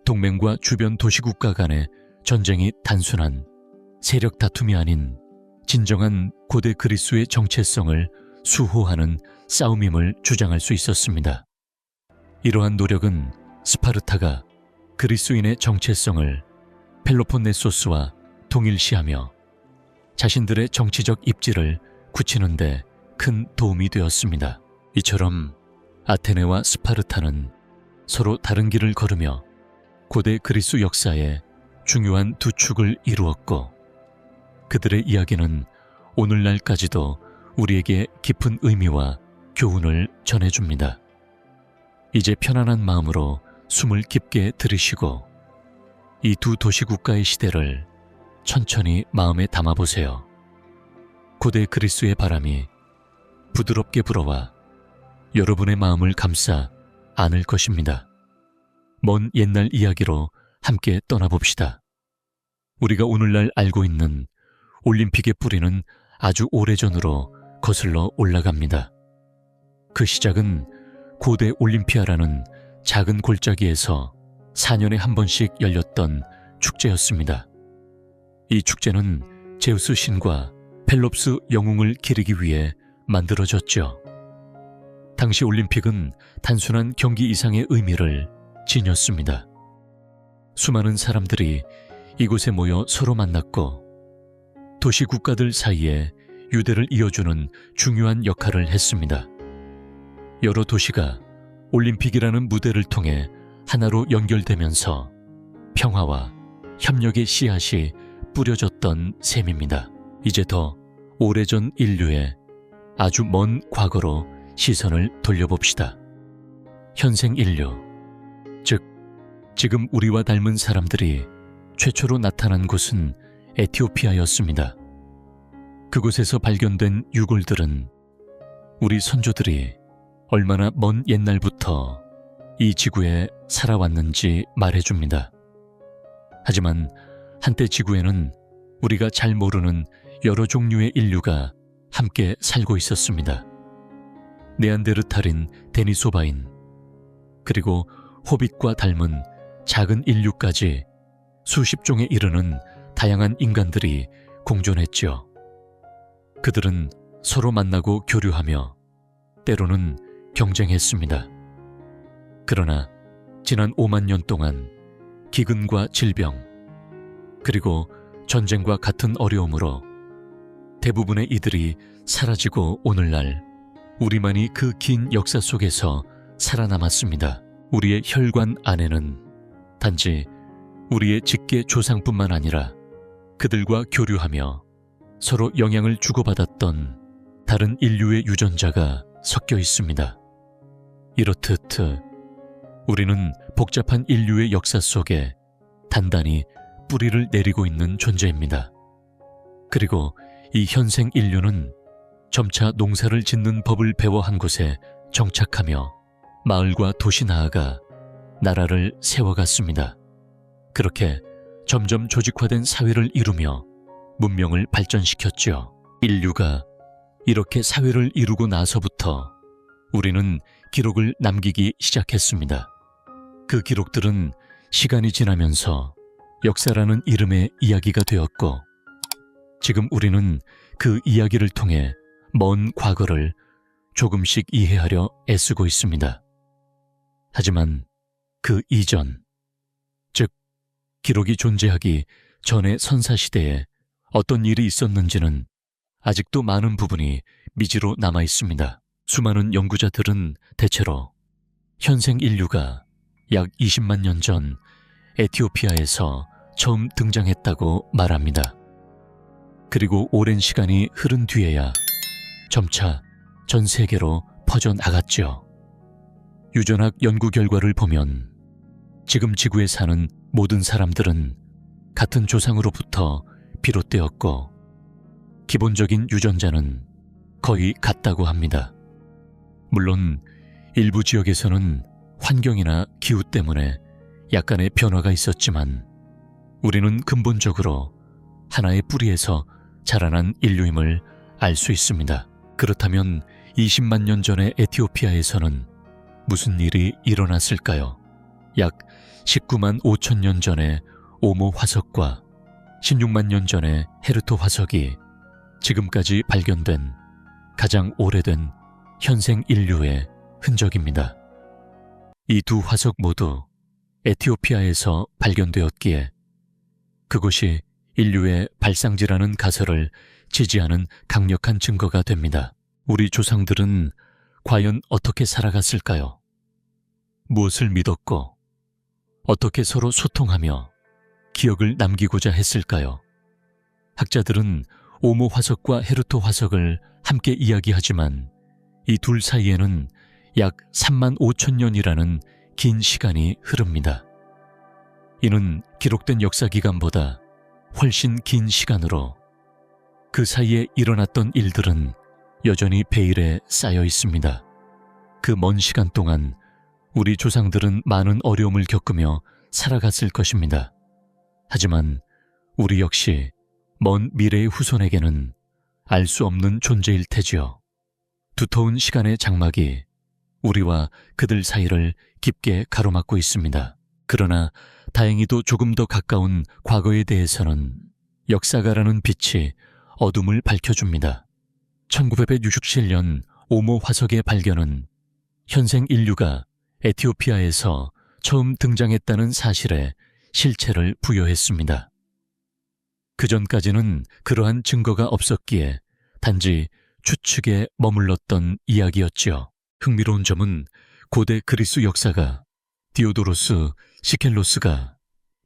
동맹과 주변 도시국가 간의 전쟁이 단순한 세력 다툼이 아닌 진정한 고대 그리스의 정체성을 수호하는 싸움임을 주장할 수 있었습니다. 이러한 노력은 스파르타가 그리스인의 정체성을 펠로폰네소스와 동일시하며 자신들의 정치적 입지를 굳히는 데 큰 도움이 되었습니다. 이처럼 아테네와 스파르타는 서로 다른 길을 걸으며 고대 그리스 역사의 중요한 두 축을 이루었고 그들의 이야기는 오늘날까지도 우리에게 깊은 의미와 교훈을 전해줍니다. 이제 편안한 마음으로 숨을 깊게 들이쉬고 이 두 도시국가의 시대를 천천히 마음에 담아보세요. 고대 그리스의 바람이 부드럽게 불어와 여러분의 마음을 감싸 안을 것입니다. 먼 옛날 이야기로 함께 떠나봅시다. 우리가 오늘날 알고 있는 올림픽의 뿌리는 아주 오래전으로 거슬러 올라갑니다. 그 시작은 고대 올림피아라는 작은 골짜기에서 4년에 한 번씩 열렸던 축제였습니다. 이 축제는 제우스 신과 펠롭스 영웅을 기리기 위해 만들어졌죠. 당시 올림픽은 단순한 경기 이상의 의미를 지녔습니다. 수많은 사람들이 이곳에 모여 서로 만났고 도시 국가들 사이에 유대를 이어주는 중요한 역할을 했습니다. 여러 도시가 올림픽이라는 무대를 통해 하나로 연결되면서 평화와 협력의 씨앗이 뿌려졌던 셈입니다. 이제 더 오래전 인류의 아주 먼 과거로 시선을 돌려봅시다. 현생 인류, 즉 지금 우리와 닮은 사람들이 최초로 나타난 곳은 에티오피아였습니다. 그곳에서 발견된 유골들은 우리 선조들이 얼마나 먼 옛날부터 이 지구에 살아왔는지 말해줍니다. 하지만 한때 지구에는 우리가 잘 모르는 여러 종류의 인류가 함께 살고 있었습니다. 네안데르탈인 데니소바인, 그리고 호빗과 닮은 작은 인류까지 수십 종에 이르는 다양한 인간들이 공존했지요. 그들은 서로 만나고 교류하며 때로는 경쟁했습니다. 그러나 지난 5만 년 동안 기근과 질병, 그리고 전쟁과 같은 어려움으로 대부분의 이들이 사라지고 오늘날 우리만이 그 긴 역사 속에서 살아남았습니다. 우리의 혈관 안에는 단지 우리의 직계 조상뿐만 아니라 그들과 교류하며 서로 영향을 주고받았던 다른 인류의 유전자가 섞여 있습니다. 이렇듯 우리는 복잡한 인류의 역사 속에 단단히 뿌리를 내리고 있는 존재입니다. 그리고 이 현생 인류는 점차 농사를 짓는 법을 배워 한 곳에 정착하며 마을과 도시 나아가 나라를 세워갔습니다. 그렇게 점점 조직화된 사회를 이루며 문명을 발전시켰죠. 인류가 이렇게 사회를 이루고 나서부터 우리는 기록을 남기기 시작했습니다. 그 기록들은 시간이 지나면서 역사라는 이름의 이야기가 되었고, 지금 우리는 그 이야기를 통해 먼 과거를 조금씩 이해하려 애쓰고 있습니다. 하지만 그 이전, 즉 기록이 존재하기 전의 선사시대에 어떤 일이 있었는지는 아직도 많은 부분이 미지로 남아 있습니다. 수많은 연구자들은 대체로 현생 인류가 약 20만 년 전 에티오피아에서 처음 등장했다고 말합니다. 그리고 오랜 시간이 흐른 뒤에야 점차 전 세계로 퍼져나갔죠. 유전학 연구 결과를 보면 지금 지구에 사는 모든 사람들은 같은 조상으로부터 비롯되었고, 기본적인 유전자는 거의 같다고 합니다. 물론 일부 지역에서는 환경이나 기후 때문에 약간의 변화가 있었지만 우리는 근본적으로 하나의 뿌리에서 자라난 인류임을 알 수 있습니다. 그렇다면 20만 년 전의 에티오피아에서는 무슨 일이 일어났을까요? 약 19만 5천 년 전에 오모 화석과 16만 년 전에 헤르토 화석이 지금까지 발견된 가장 오래된 현생 인류의 흔적입니다. 이 두 화석 모두 에티오피아에서 발견되었기에 그곳이 인류의 발상지라는 가설을 지지하는 강력한 증거가 됩니다. 우리 조상들은 과연 어떻게 살아갔을까요? 무엇을 믿었고 어떻게 서로 소통하며 기억을 남기고자 했을까요? 학자들은 오모 화석과 헤르토 화석을 함께 이야기하지만 이 둘 사이에는 약 3만 5천 년이라는 긴 시간이 흐릅니다. 이는 기록된 역사 기간보다 훨씬 긴 시간으로 그 사이에 일어났던 일들은 여전히 베일에 쌓여 있습니다. 그 먼 시간 동안 우리 조상들은 많은 어려움을 겪으며 살아갔을 것입니다. 하지만 우리 역시 먼 미래의 후손에게는 알 수 없는 존재일 테지요. 두터운 시간의 장막이 우리와 그들 사이를 깊게 가로막고 있습니다. 그러나 다행히도 조금 더 가까운 과거에 대해서는 역사가라는 빛이 어둠을 밝혀줍니다. 1967년 오모 화석의 발견은 현생 인류가 에티오피아에서 처음 등장했다는 사실에 실체를 부여했습니다. 그전까지는 그러한 증거가 없었기에 단지 추측에 머물렀던 이야기였지요. 흥미로운 점은 고대 그리스 역사가 디오도로스 시켈로스가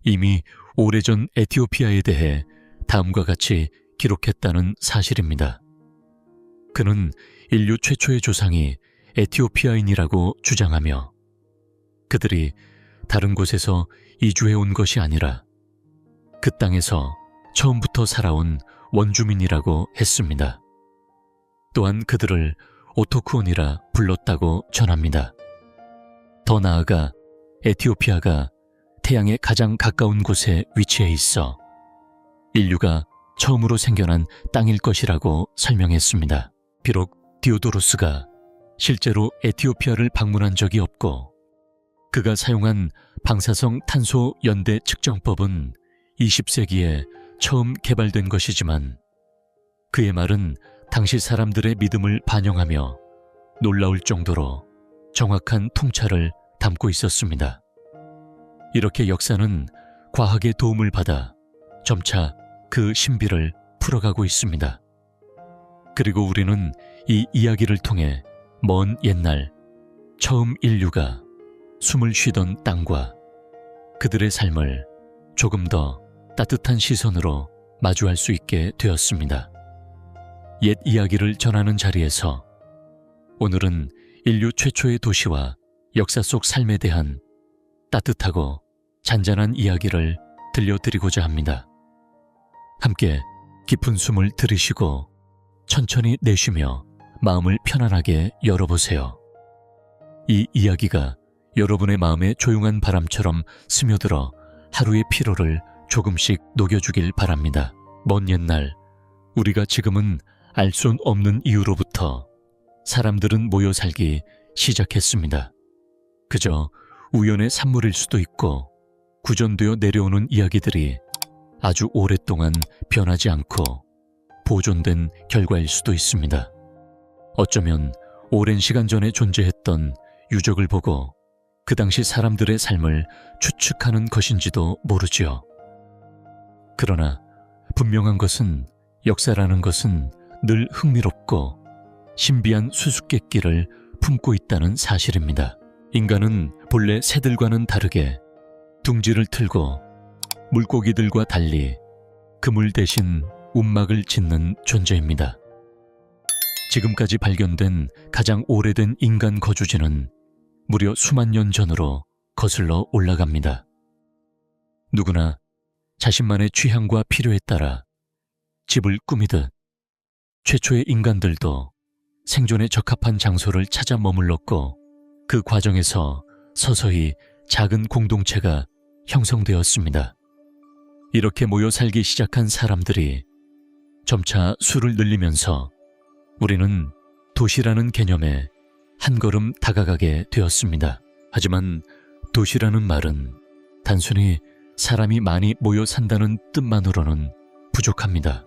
이미 오래전 에티오피아에 대해 다음과 같이 기록했다는 사실입니다. 그는 인류 최초의 조상이 에티오피아인이라고 주장하며 그들이 다른 곳에서 이주해온 것이 아니라 그 땅에서 처음부터 살아온 원주민이라고 했습니다. 또한 그들을 오토쿠온이라 불렀다고 전합니다. 더 나아가 에티오피아가 태양에 가장 가까운 곳에 위치해 있어 인류가 처음으로 생겨난 땅일 것이라고 설명했습니다. 비록 디오도로스가 실제로 에티오피아를 방문한 적이 없고 그가 사용한 방사성 탄소 연대 측정법은 20세기에 처음 개발된 것이지만 그의 말은 당시 사람들의 믿음을 반영하며 놀라울 정도로 정확한 통찰을 담고 있었습니다. 이렇게 역사는 과학의 도움을 받아 점차 그 신비를 풀어가고 있습니다. 그리고 우리는 이 이야기를 통해 먼 옛날 처음 인류가 숨을 쉬던 땅과 그들의 삶을 조금 더 따뜻한 시선으로 마주할 수 있게 되었습니다. 옛 이야기를 전하는 자리에서 오늘은 인류 최초의 도시와 역사 속 삶에 대한 따뜻하고 잔잔한 이야기를 들려드리고자 합니다. 함께 깊은 숨을 들이쉬고 천천히 내쉬며 마음을 편안하게 열어보세요. 이 이야기가 여러분의 마음에 조용한 바람처럼 스며들어 하루의 피로를 조금씩 녹여주길 바랍니다. 먼 옛날 우리가 지금은 알 수 없는 이유로부터 사람들은 모여 살기 시작했습니다. 그저 우연의 산물일 수도 있고 구전되어 내려오는 이야기들이 아주 오랫동안 변하지 않고 보존된 결과일 수도 있습니다. 어쩌면 오랜 시간 전에 존재했던 유적을 보고 그 당시 사람들의 삶을 추측하는 것인지도 모르지요. 그러나 분명한 것은 역사라는 것은 늘 흥미롭고 신비한 수수께끼를 품고 있다는 사실입니다. 인간은 본래 새들과는 다르게 둥지를 틀고 물고기들과 달리 그물 대신 움막을 짓는 존재입니다. 지금까지 발견된 가장 오래된 인간 거주지는 무려 수만 년 전으로 거슬러 올라갑니다. 누구나 자신만의 취향과 필요에 따라 집을 꾸미듯 최초의 인간들도 생존에 적합한 장소를 찾아 머물렀고 그 과정에서 서서히 작은 공동체가 형성되었습니다. 이렇게 모여 살기 시작한 사람들이 점차 수를 늘리면서 우리는 도시라는 개념에 한 걸음 다가가게 되었습니다. 하지만 도시라는 말은 단순히 사람이 많이 모여 산다는 뜻만으로는 부족합니다.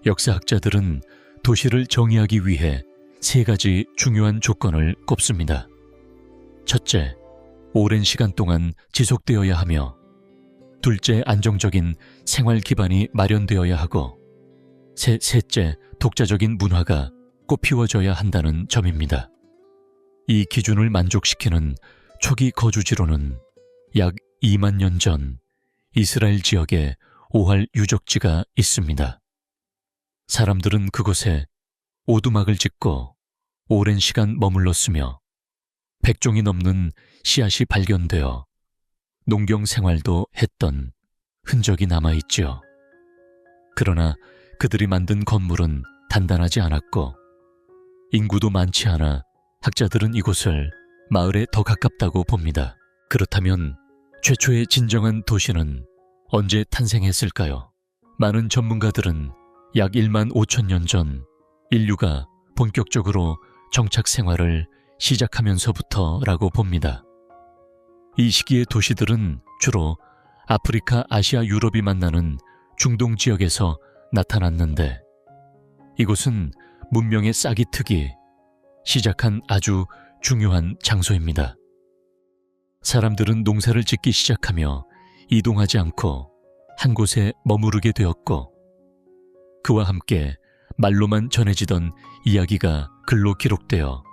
역사학자들은 도시를 정의하기 위해 세 가지 중요한 조건을 꼽습니다. 첫째, 오랜 시간 동안 지속되어야 하며 둘째, 안정적인 생활 기반이 마련되어야 하고 셋째, 독자적인 문화가 꽃피워져야 한다는 점입니다. 이 기준을 만족시키는 초기 거주지로는 약 2만 년 전 이스라엘 지역에 오할 유적지가 있습니다. 사람들은 그곳에 오두막을 짓고 오랜 시간 머물렀으며 100종이 넘는 씨앗이 발견되어 농경 생활도 했던 흔적이 남아있지요. 그러나 그들이 만든 건물은 단단하지 않았고 인구도 많지 않아 학자들은 이곳을 마을에 더 가깝다고 봅니다. 그렇다면 최초의 진정한 도시는 언제 탄생했을까요? 많은 전문가들은 약 1만 5천 년 전 인류가 본격적으로 정착 생활을 시작하면서부터라고 봅니다. 이 시기의 도시들은 주로 아프리카, 아시아, 유럽이 만나는 중동 지역에서 나타났는데 이곳은 문명의 싹이 트기 시작한 아주 중요한 장소입니다. 사람들은 농사를 짓기 시작하며 이동하지 않고 한 곳에 머무르게 되었고, 그와 함께 말로만 전해지던 이야기가 글로 기록되어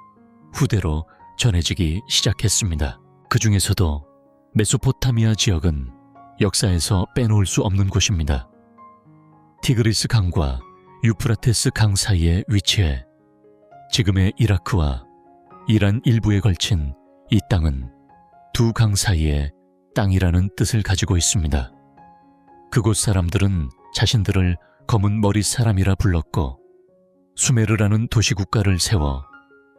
후대로 전해지기 시작했습니다. 그 중에서도 메소포타미아 지역은 역사에서 빼놓을 수 없는 곳입니다. 티그리스 강과 유프라테스 강 사이에 위치해 지금의 이라크와 이란 일부에 걸친 이 땅은 두 강 사이의 땅이라는 뜻을 가지고 있습니다. 그곳 사람들은 자신들을 검은 머리 사람이라 불렀고, 수메르라는 도시국가를 세워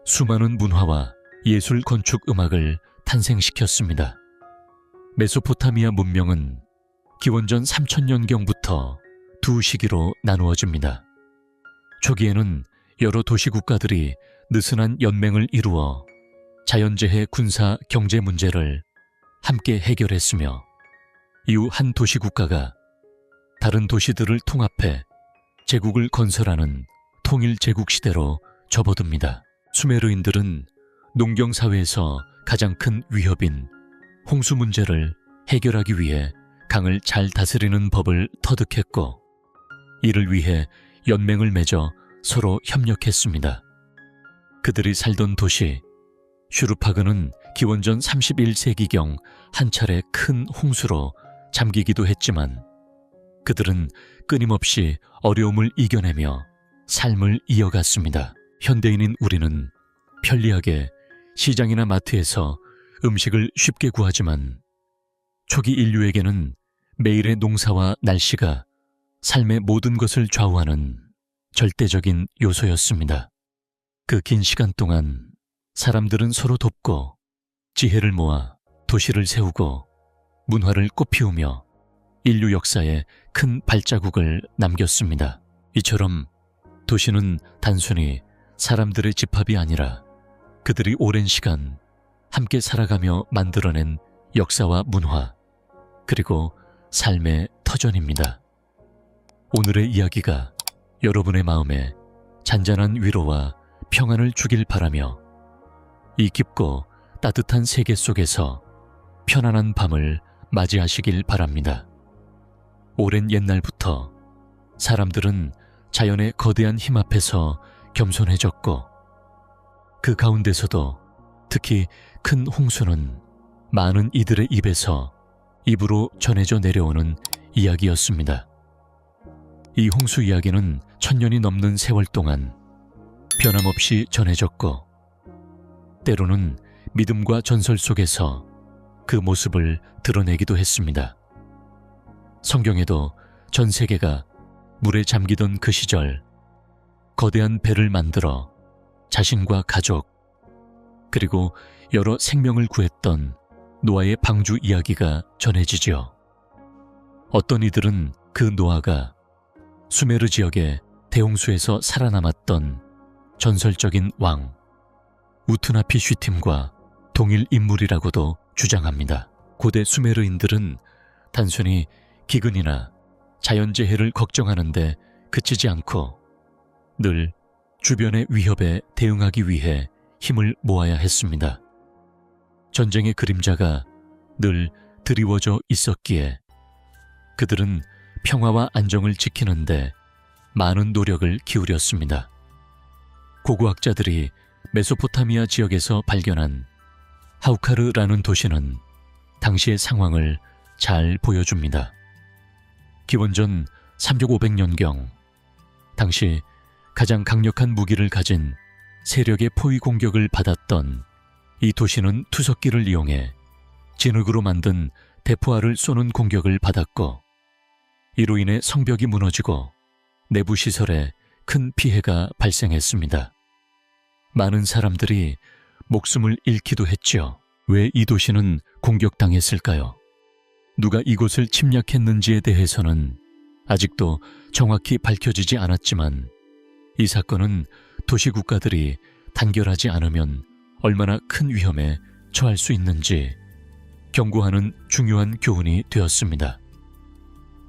수많은 문화와 예술 건축 음악을 탄생시켰습니다. 메소포타미아 문명은 기원전 3000년경부터 두 시기로 나누어집니다. 초기에는 여러 도시국가들이 느슨한 연맹을 이루어 자연재해 군사 경제 문제를 함께 해결했으며, 이후 한 도시국가가 다른 도시들을 통합해 제국을 건설하는 통일제국 시대로 접어듭니다. 수메르인들은 농경사회에서 가장 큰 위협인 홍수 문제를 해결하기 위해 강을 잘 다스리는 법을 터득했고, 이를 위해 연맹을 맺어 서로 협력했습니다. 그들이 살던 도시 슈르파그는 기원전 31세기경 한 차례 큰 홍수로 잠기기도 했지만, 그들은 끊임없이 어려움을 이겨내며 삶을 이어갔습니다. 현대인인 우리는 편리하게 시장이나 마트에서 음식을 쉽게 구하지만, 초기 인류에게는 매일의 농사와 날씨가 삶의 모든 것을 좌우하는 절대적인 요소였습니다. 그 긴 시간 동안 사람들은 서로 돕고 지혜를 모아 도시를 세우고 문화를 꽃피우며 인류 역사에 큰 발자국을 남겼습니다. 이처럼 도시는 단순히 사람들의 집합이 아니라 그들이 오랜 시간 함께 살아가며 만들어낸 역사와 문화, 그리고 삶의 터전입니다. 오늘의 이야기가 여러분의 마음에 잔잔한 위로와 평안을 주길 바라며, 이 깊고 따뜻한 세계 속에서 편안한 밤을 맞이하시길 바랍니다. 오랜 옛날부터 사람들은 자연의 거대한 힘 앞에서 겸손해졌고, 그 가운데서도 특히 큰 홍수는 많은 이들의 입에서 입으로 전해져 내려오는 이야기였습니다. 이 홍수 이야기는 1000년이 넘는 세월 동안 변함없이 전해졌고, 때로는 믿음과 전설 속에서 그 모습을 드러내기도 했습니다. 성경에도 전 세계가 물에 잠기던 그 시절, 거대한 배를 만들어 자신과 가족, 그리고 여러 생명을 구했던 노아의 방주 이야기가 전해지죠. 어떤 이들은 그 노아가 수메르 지역의 대홍수에서 살아남았던 전설적인 왕 우트나피쉬팀과 동일 인물이라고도 주장합니다. 고대 수메르인들은 단순히 기근이나 자연재해를 걱정하는데 그치지 않고 늘 주변의 위협에 대응하기 위해 힘을 모아야 했습니다. 전쟁의 그림자가 늘 드리워져 있었기에 그들은 평화와 안정을 지키는데 많은 노력을 기울였습니다. 고고학자들이 메소포타미아 지역에서 발견한 하우카르라는 도시는 당시의 상황을 잘 보여줍니다. 기원전 3조 500년경, 당시 가장 강력한 무기를 가진 세력의 포위 공격을 받았던 이 도시는 투석기를 이용해 진흙으로 만든 대포알을 쏘는 공격을 받았고, 이로 인해 성벽이 무너지고 내부 시설에 큰 피해가 발생했습니다. 많은 사람들이 목숨을 잃기도 했죠. 왜 이 도시는 공격당했을까요? 누가 이곳을 침략했는지에 대해서는 아직도 정확히 밝혀지지 않았지만, 이 사건은 도시 국가들이 단결하지 않으면 얼마나 큰 위험에 처할 수 있는지 경고하는 중요한 교훈이 되었습니다.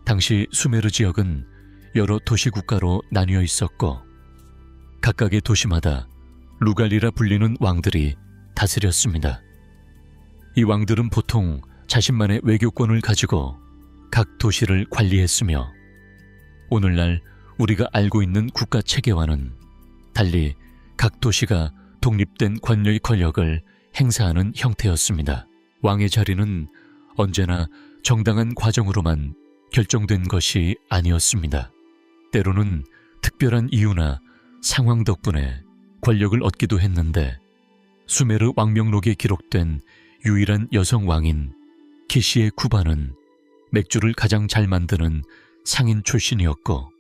당시 수메르 지역은 여러 도시 국가로 나뉘어 있었고, 각각의 도시마다 루갈리라 불리는 왕들이 다스렸습니다. 이 왕들은 보통 자신만의 외교권을 가지고 각 도시를 관리했으며 오늘날 우리가 알고 있는 국가 체계와는 달리 각 도시가 독립된 관료의 권력을 행사하는 형태였습니다. 왕의 자리는 언제나 정당한 과정으로만 결정된 것이 아니었습니다. 때로는 특별한 이유나 상황 덕분에 권력을 얻기도 했는데 수메르 왕명록에 기록된 유일한 여성 왕인 키시의 쿠바는 맥주를 가장 잘 만드는 상인 출신이었고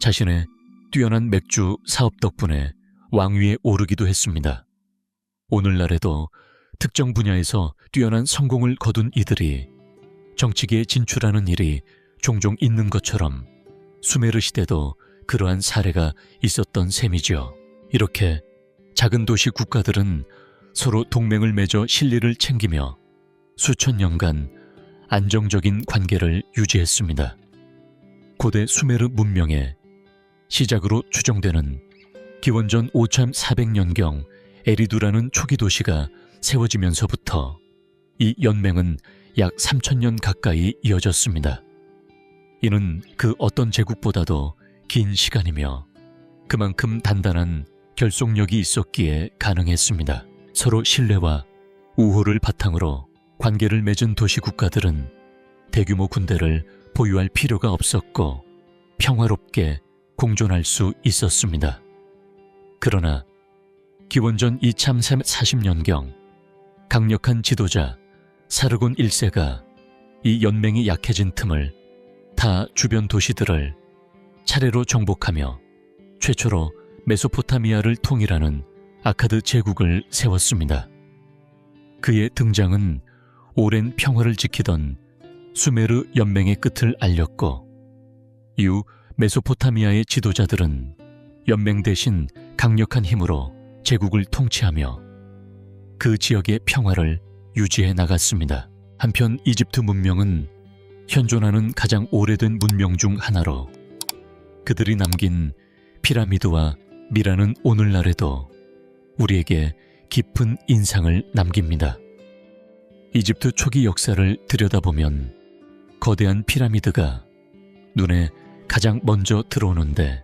자신의 뛰어난 맥주 사업 덕분에 왕위에 오르기도 했습니다. 오늘날에도 특정 분야에서 뛰어난 성공을 거둔 이들이 정치계에 진출하는 일이 종종 있는 것처럼 수메르 시대도 그러한 사례가 있었던 셈이죠. 이렇게 작은 도시 국가들은 서로 동맹을 맺어 실리를 챙기며 수천 년간 안정적인 관계를 유지했습니다. 고대 수메르 문명의 시작으로 추정되는 기원전 5400년경 에리두라는 초기 도시가 세워지면서부터 이 연맹은 약 3000년 가까이 이어졌습니다. 이는 그 어떤 제국보다도 긴 시간이며 그만큼 단단한 결속력이 있었기에 가능했습니다. 서로 신뢰와 우호를 바탕으로 관계를 맺은 도시 국가들은 대규모 군대를 보유할 필요가 없었고 평화롭게 공존할 수 있었습니다. 그러나 기원전 2340년경 강력한 지도자 사르곤 1세가 이 연맹이 약해진 틈을 타 주변 도시들을 차례로 정복하며 최초로 메소포타미아를 통일하는 아카드 제국을 세웠습니다. 그의 등장은 오랜 평화를 지키던 수메르 연맹의 끝을 알렸고 이후 메소포타미아의 지도자들은 연맹 대신 강력한 힘으로 제국을 통치하며 그 지역의 평화를 유지해 나갔습니다. 한편 이집트 문명은 현존하는 가장 오래된 문명 중 하나로 그들이 남긴 피라미드와 미라는 오늘날에도 우리에게 깊은 인상을 남깁니다. 이집트 초기 역사를 들여다보면 거대한 피라미드가 눈에 가장 먼저 들어오는데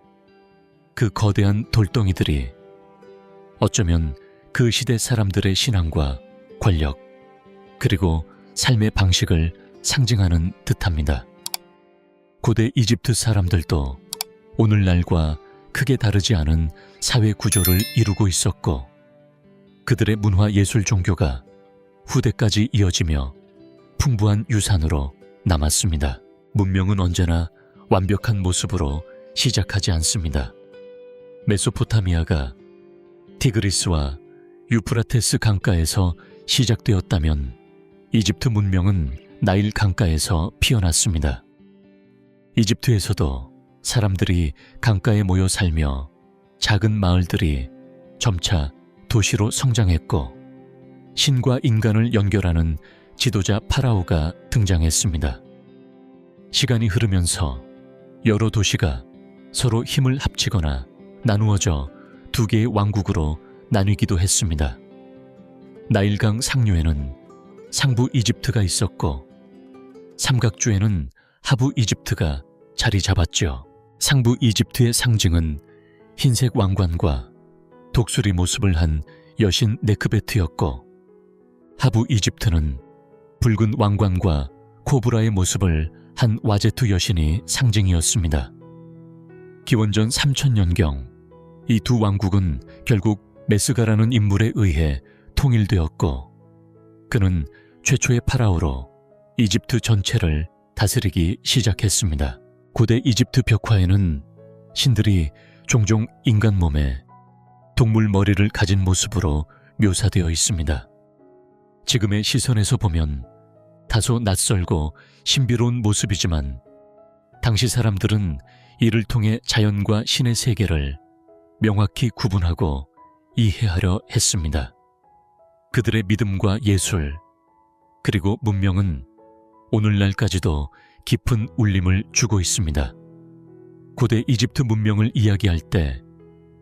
그 거대한 돌덩이들이 어쩌면 그 시대 사람들의 신앙과 권력 그리고 삶의 방식을 상징하는 듯합니다. 고대 이집트 사람들도 오늘날과 크게 다르지 않은 사회 구조를 이루고 있었고 그들의 문화 예술 종교가 후대까지 이어지며 풍부한 유산으로 남았습니다. 문명은 언제나 완벽한 모습으로 시작하지 않습니다. 메소포타미아가 티그리스와 유프라테스 강가에서 시작되었다면 이집트 문명은 나일 강가에서 피어났습니다. 이집트에서도 사람들이 강가에 모여 살며 작은 마을들이 점차 도시로 성장했고 신과 인간을 연결하는 지도자 파라오가 등장했습니다. 시간이 흐르면서 여러 도시가 서로 힘을 합치거나 나누어져 두 개의 왕국으로 나뉘기도 했습니다. 나일강 상류에는 상부 이집트가 있었고 삼각주에는 하부 이집트가 자리 잡았죠. 상부 이집트의 상징은 흰색 왕관과 독수리 모습을 한 여신 네크베트였고 하부 이집트는 붉은 왕관과 코브라의 모습을 한 와제투 여신이 상징이었습니다. 기원전 3000년경 이 두 왕국은 결국 메스가라는 인물에 의해 통일되었고 그는 최초의 파라오로 이집트 전체를 다스리기 시작했습니다. 고대 이집트 벽화에는 신들이 종종 인간 몸에 동물 머리를 가진 모습으로 묘사되어 있습니다. 지금의 시선에서 보면 다소 낯설고 신비로운 모습이지만 당시 사람들은 이를 통해 자연과 신의 세계를 명확히 구분하고 이해하려 했습니다. 그들의 믿음과 예술, 그리고 문명은 오늘날까지도 깊은 울림을 주고 있습니다. 고대 이집트 문명을 이야기할 때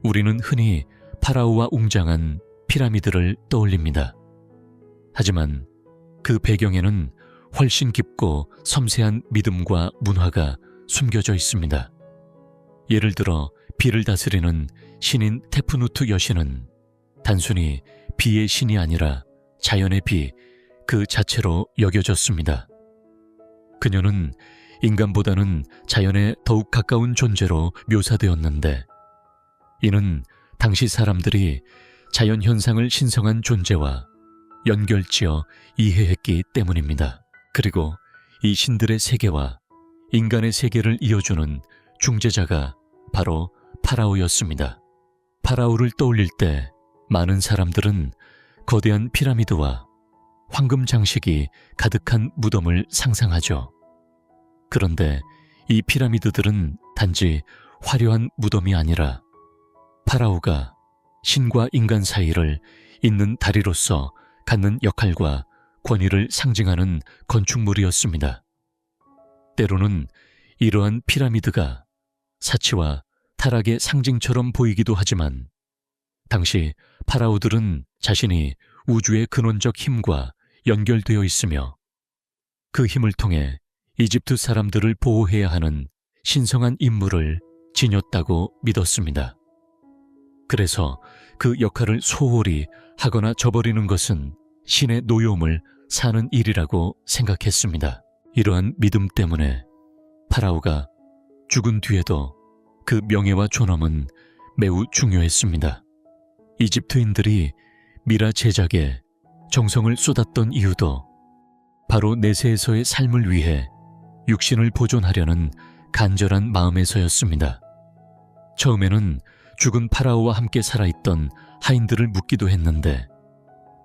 우리는 흔히 파라오와 웅장한 피라미드를 떠올립니다. 하지만 그 배경에는 훨씬 깊고 섬세한 믿음과 문화가 숨겨져 있습니다. 예를 들어 비를 다스리는 신인 테푸누트 여신은 단순히 비의 신이 아니라 자연의 비 그 자체로 여겨졌습니다. 그녀는 인간보다는 자연에 더욱 가까운 존재로 묘사되었는데, 이는 당시 사람들이 자연 현상을 신성한 존재와 연결지어 이해했기 때문입니다. 그리고 이 신들의 세계와 인간의 세계를 이어주는 중재자가 바로 파라오였습니다. 파라오를 떠올릴 때 많은 사람들은 거대한 피라미드와 황금 장식이 가득한 무덤을 상상하죠. 그런데 이 피라미드들은 단지 화려한 무덤이 아니라 파라오가 신과 인간 사이를 잇는 다리로서 갖는 역할과 권위를 상징하는 건축물이었습니다. 때로는 이러한 피라미드가 사치와 타락의 상징처럼 보이기도 하지만, 당시 파라오들은 자신이 우주의 근원적 힘과 연결되어 있으며 그 힘을 통해 이집트 사람들을 보호해야 하는 신성한 임무를 지녔다고 믿었습니다. 그래서 그 역할을 소홀히 하거나 저버리는 것은 신의 노여움을 사는 일이라고 생각했습니다. 이러한 믿음 때문에 파라오가 죽은 뒤에도 그 명예와 존엄은 매우 중요했습니다. 이집트인들이 미라 제작에 정성을 쏟았던 이유도 바로 내세에서의 삶을 위해 육신을 보존하려는 간절한 마음에서였습니다. 처음에는 죽은 파라오와 함께 살아있던 하인들을 묻기도 했는데,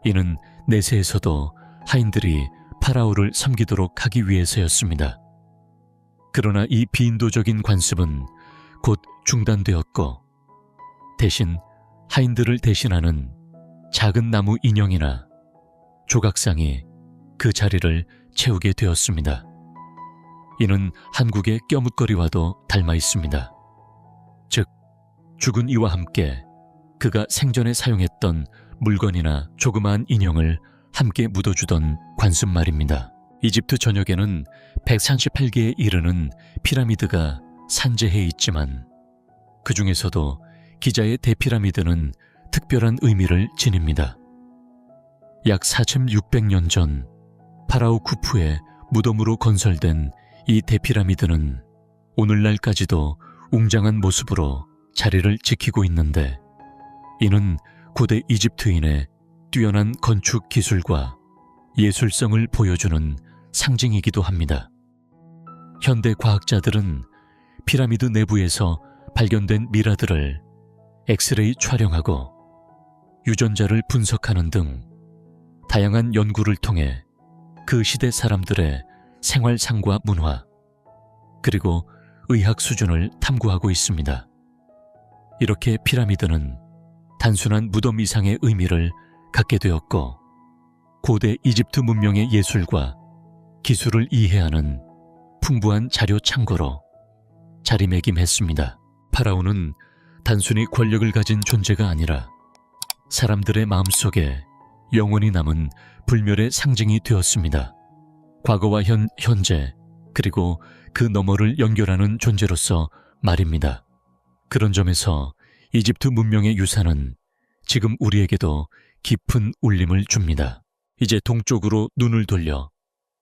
이는 내세에서도 하인들이 파라오를 섬기도록 하기 위해서였습니다. 그러나 이 비인도적인 관습은 곧 중단되었고, 대신 하인들을 대신하는 작은 나무 인형이나 조각상이 그 자리를 채우게 되었습니다. 이는 한국의 껴묵거리와도 닮아 있습니다. 즉, 죽은 이와 함께 그가 생전에 사용했던 물건이나 조그마한 인형을 함께 묻어주던 관습 말입니다. 이집트 전역에는 138개에 이르는 피라미드가 산재해 있지만, 그 중에서도 기자의 대피라미드는 특별한 의미를 지닙니다. 약 4600년 전 파라오 쿠푸의 무덤으로 건설된 이 대피라미드는 오늘날까지도 웅장한 모습으로 자리를 지키고 있는데, 이는 고대 이집트인의 뛰어난 건축 기술과 예술성을 보여주는 상징이기도 합니다. 현대 과학자들은 피라미드 내부에서 발견된 미라들을 엑스레이 촬영하고 유전자를 분석하는 등 다양한 연구를 통해 그 시대 사람들의 생활상과 문화, 그리고 의학 수준을 탐구하고 있습니다. 이렇게 피라미드는 단순한 무덤 이상의 의미를 갖게 되었고, 고대 이집트 문명의 예술과 기술을 이해하는 풍부한 자료 창고로 자리매김했습니다. 파라오는 단순히 권력을 가진 존재가 아니라 사람들의 마음속에 영원히 남은 불멸의 상징이 되었습니다. 과거와 현재, 그리고 그 너머를 연결하는 존재로서 말입니다. 그런 점에서 이집트 문명의 유산은 지금 우리에게도 깊은 울림을 줍니다. 이제 동쪽으로 눈을 돌려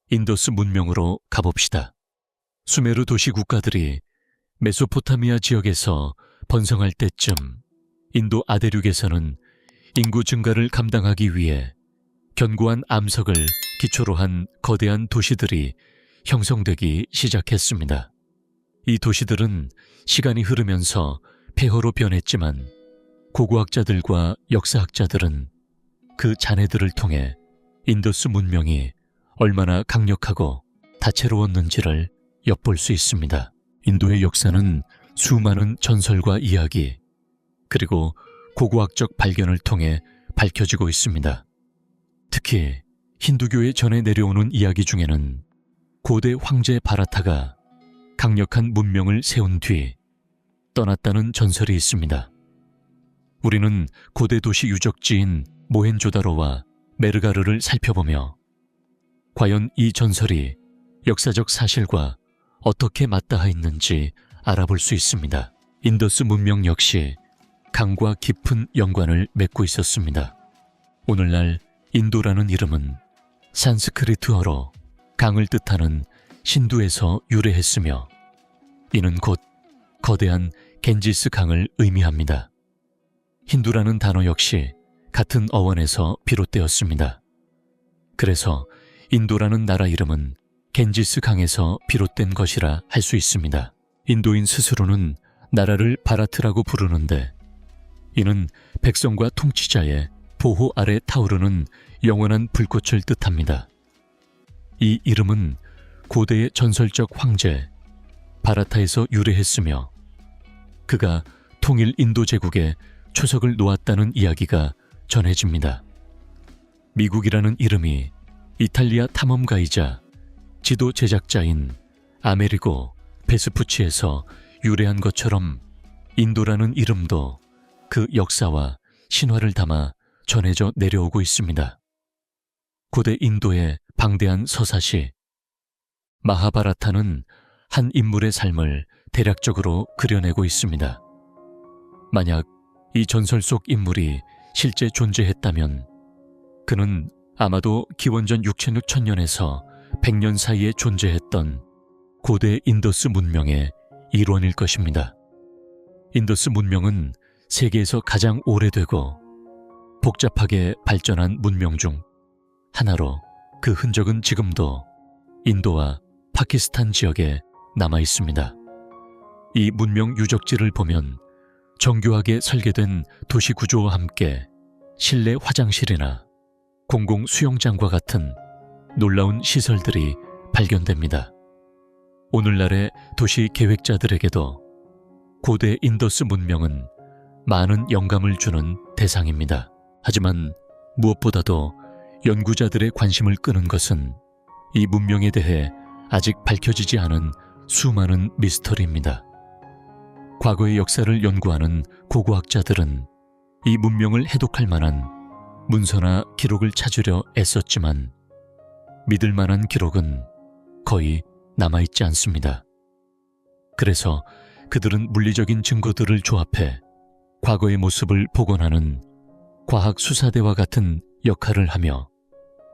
인더스 문명으로 가봅시다. 수메르 도시 국가들이 메소포타미아 지역에서 번성할 때쯤 인도 아대륙에서는 인구 증가를 감당하기 위해 견고한 암석을 기초로 한 거대한 도시들이 형성되기 시작했습니다. 이 도시들은 시간이 흐르면서 폐허로 변했지만, 고고학자들과 역사학자들은 그 잔해들을 통해 인더스 문명이 얼마나 강력하고 다채로웠는지를 엿볼 수 있습니다. 인도의 역사는 수많은 전설과 이야기, 그리고 고고학적 발견을 통해 밝혀지고 있습니다. 특히 힌두교에 전해 내려오는 이야기 중에는 고대 황제 바라타가 강력한 문명을 세운 뒤 떠났다는 전설이 있습니다. 우리는 고대 도시 유적지인 모헨조다로와 메르가르를 살펴보며 과연 이 전설이 역사적 사실과 어떻게 맞닿아 있는지 알아볼 수 있습니다. 인더스 문명 역시 강과 깊은 연관을 맺고 있었습니다. 오늘날 인도라는 이름은 산스크리트어로 강을 뜻하는 신두에서 유래했으며 이는 곧 거대한 겐지스 강을 의미합니다. 힌두라는 단어 역시 같은 어원에서 비롯되었습니다. 그래서 인도라는 나라 이름은 겐지스 강에서 비롯된 것이라 할 수 있습니다. 인도인 스스로는 나라를 바라트라고 부르는데 이는 백성과 통치자의 보호 아래 타오르는 영원한 불꽃을 뜻합니다. 이 이름은 고대의 전설적 황제 바라타에서 유래했으며 그가 통일 인도 제국에 초석을 놓았다는 이야기가 전해집니다. 미국이라는 이름이 이탈리아 탐험가이자 지도 제작자인 아메리고 베스푸치에서 유래한 것처럼 인도라는 이름도 그 역사와 신화를 담아 전해져 내려오고 있습니다. 고대 인도의 방대한 서사시 마하바라타는 한 인물의 삶을 대략적으로 그려내고 있습니다. 만약 이 전설 속 인물이 실제 존재했다면 그는 아마도 기원전 6600년에서 100년 사이에 존재했던 고대 인더스 문명의 일원일 것입니다. 인더스 문명은 세계에서 가장 오래되고 복잡하게 발전한 문명 중 하나로 그 흔적은 지금도 인도와 파키스탄 지역에 남아 있습니다. 이 문명 유적지를 보면 정교하게 설계된 도시 구조와 함께 실내 화장실이나 공공 수영장과 같은 놀라운 시설들이 발견됩니다. 오늘날의 도시 계획자들에게도 고대 인더스 문명은 많은 영감을 주는 대상입니다. 하지만 무엇보다도 연구자들의 관심을 끄는 것은 이 문명에 대해 아직 밝혀지지 않은 수많은 미스터리입니다. 과거의 역사를 연구하는 고고학자들은 이 문명을 해독할 만한 문서나 기록을 찾으려 애썼지만 믿을 만한 기록은 거의 남아있지 않습니다. 그래서 그들은 물리적인 증거들을 조합해 과거의 모습을 복원하는 과학수사대와 같은 역할을 하며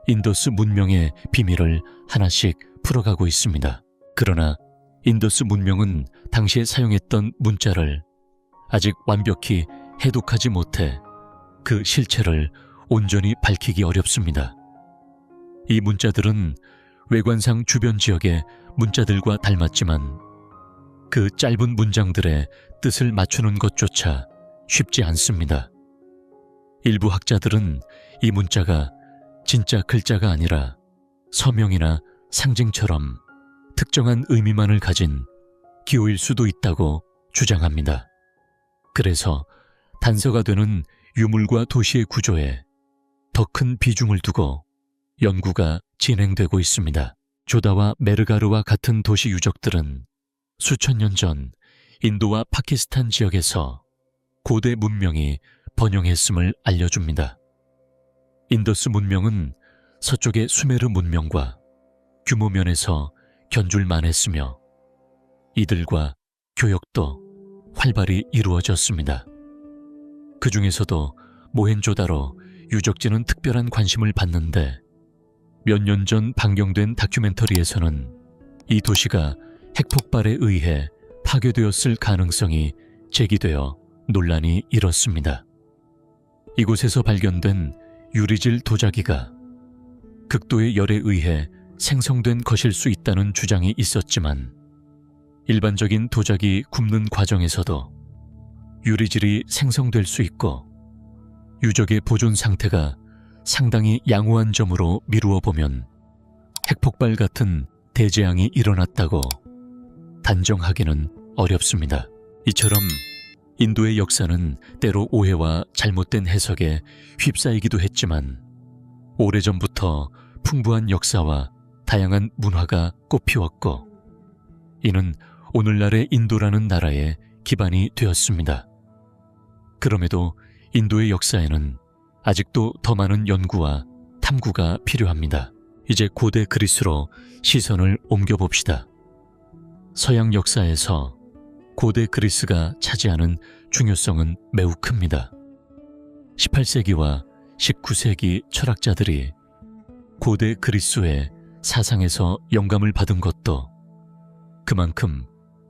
인더스 문명의 비밀을 하나씩 풀어가고 있습니다. 그러나 인더스 문명은 당시에 사용했던 문자를 아직 완벽히 해독하지 못해 그 실체를 온전히 밝히기 어렵습니다. 이 문자들은 외관상 주변 지역의 문자들과 닮았지만 그 짧은 문장들의 뜻을 맞추는 것조차 쉽지 않습니다. 일부 학자들은 이 문자가 진짜 글자가 아니라 서명이나 상징처럼 특정한 의미만을 가진 기호일 수도 있다고 주장합니다. 그래서 단서가 되는 유물과 도시의 구조에 더 큰 비중을 두고 연구가 진행되고 있습니다. 조다와 메르가르와 같은 도시 유적들은 수천 년 전 인도와 파키스탄 지역에서 고대 문명이 번영했음을 알려줍니다. 인더스 문명은 서쪽의 수메르 문명과 규모 면에서 견줄만 했으며 이들과 교역도 활발히 이루어졌습니다. 그 중에서도 모헨조다로 유적지는 특별한 관심을 받는데 몇 년 전 방영된 다큐멘터리에서는 이 도시가 핵폭발에 의해 파괴되었을 가능성이 제기되어 논란이 일었습니다. 이곳에서 발견된 유리질 도자기가 극도의 열에 의해 생성된 것일 수 있다는 주장이 있었지만 일반적인 도자기 굽는 과정에서도 유리질이 생성될 수 있고 유적의 보존 상태가 상당히 양호한 점으로 미루어 보면 핵폭발 같은 대재앙이 일어났다고 단정하기는 어렵습니다. 이처럼 인도의 역사는 때로 오해와 잘못된 해석에 휩싸이기도 했지만 오래전부터 풍부한 역사와 다양한 문화가 꽃피웠고 이는 오늘날의 인도라는 나라의 기반이 되었습니다. 그럼에도 인도의 역사에는 아직도 더 많은 연구와 탐구가 필요합니다. 이제 고대 그리스로 시선을 옮겨봅시다. 서양 역사에서 고대 그리스가 차지하는 중요성은 매우 큽니다. 18세기와 19세기 철학자들이 고대 그리스의 사상에서 영감을 받은 것도 그만큼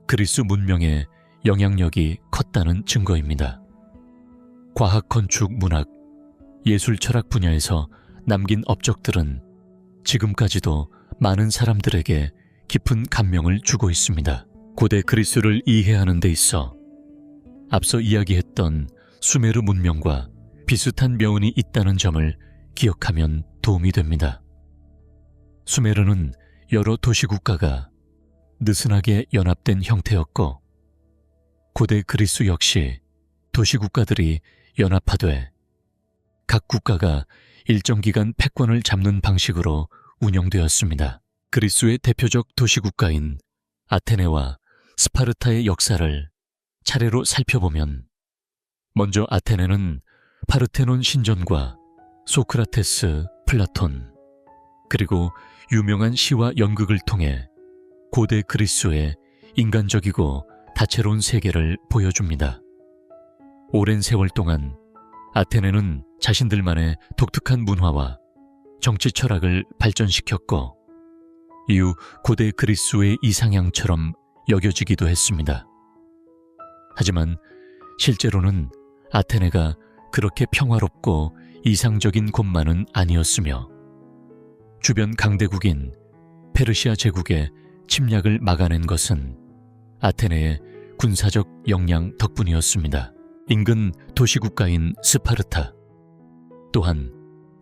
그리스 문명의 영향력이 컸다는 증거입니다. 과학, 건축, 문학, 예술, 철학 분야에서 남긴 업적들은 지금까지도 많은 사람들에게 깊은 감명을 주고 있습니다. 고대 그리스를 이해하는 데 있어 앞서 이야기했던 수메르 문명과 비슷한 묘운이 있다는 점을 기억하면 도움이 됩니다. 수메르는 여러 도시국가가 느슨하게 연합된 형태였고, 고대 그리스 역시 도시국가들이 연합하되 각 국가가 일정 기간 패권을 잡는 방식으로 운영되었습니다. 그리스의 대표적 도시국가인 아테네와 스파르타의 역사를 차례로 살펴보면, 먼저 아테네는 파르테논 신전과 소크라테스, 플라톤, 그리고 유명한 시와 연극을 통해 고대 그리스의 인간적이고 다채로운 세계를 보여줍니다. 오랜 세월 동안 아테네는 자신들만의 독특한 문화와 정치 철학을 발전시켰고, 이후 고대 그리스의 이상향처럼 여겨지기도 했습니다. 하지만 실제로는 아테네가 그렇게 평화롭고 이상적인 곳만은 아니었으며, 주변 강대국인 페르시아 제국의 침략을 막아낸 것은 아테네의 군사적 역량 덕분이었습니다. 인근 도시국가인 스파르타 또한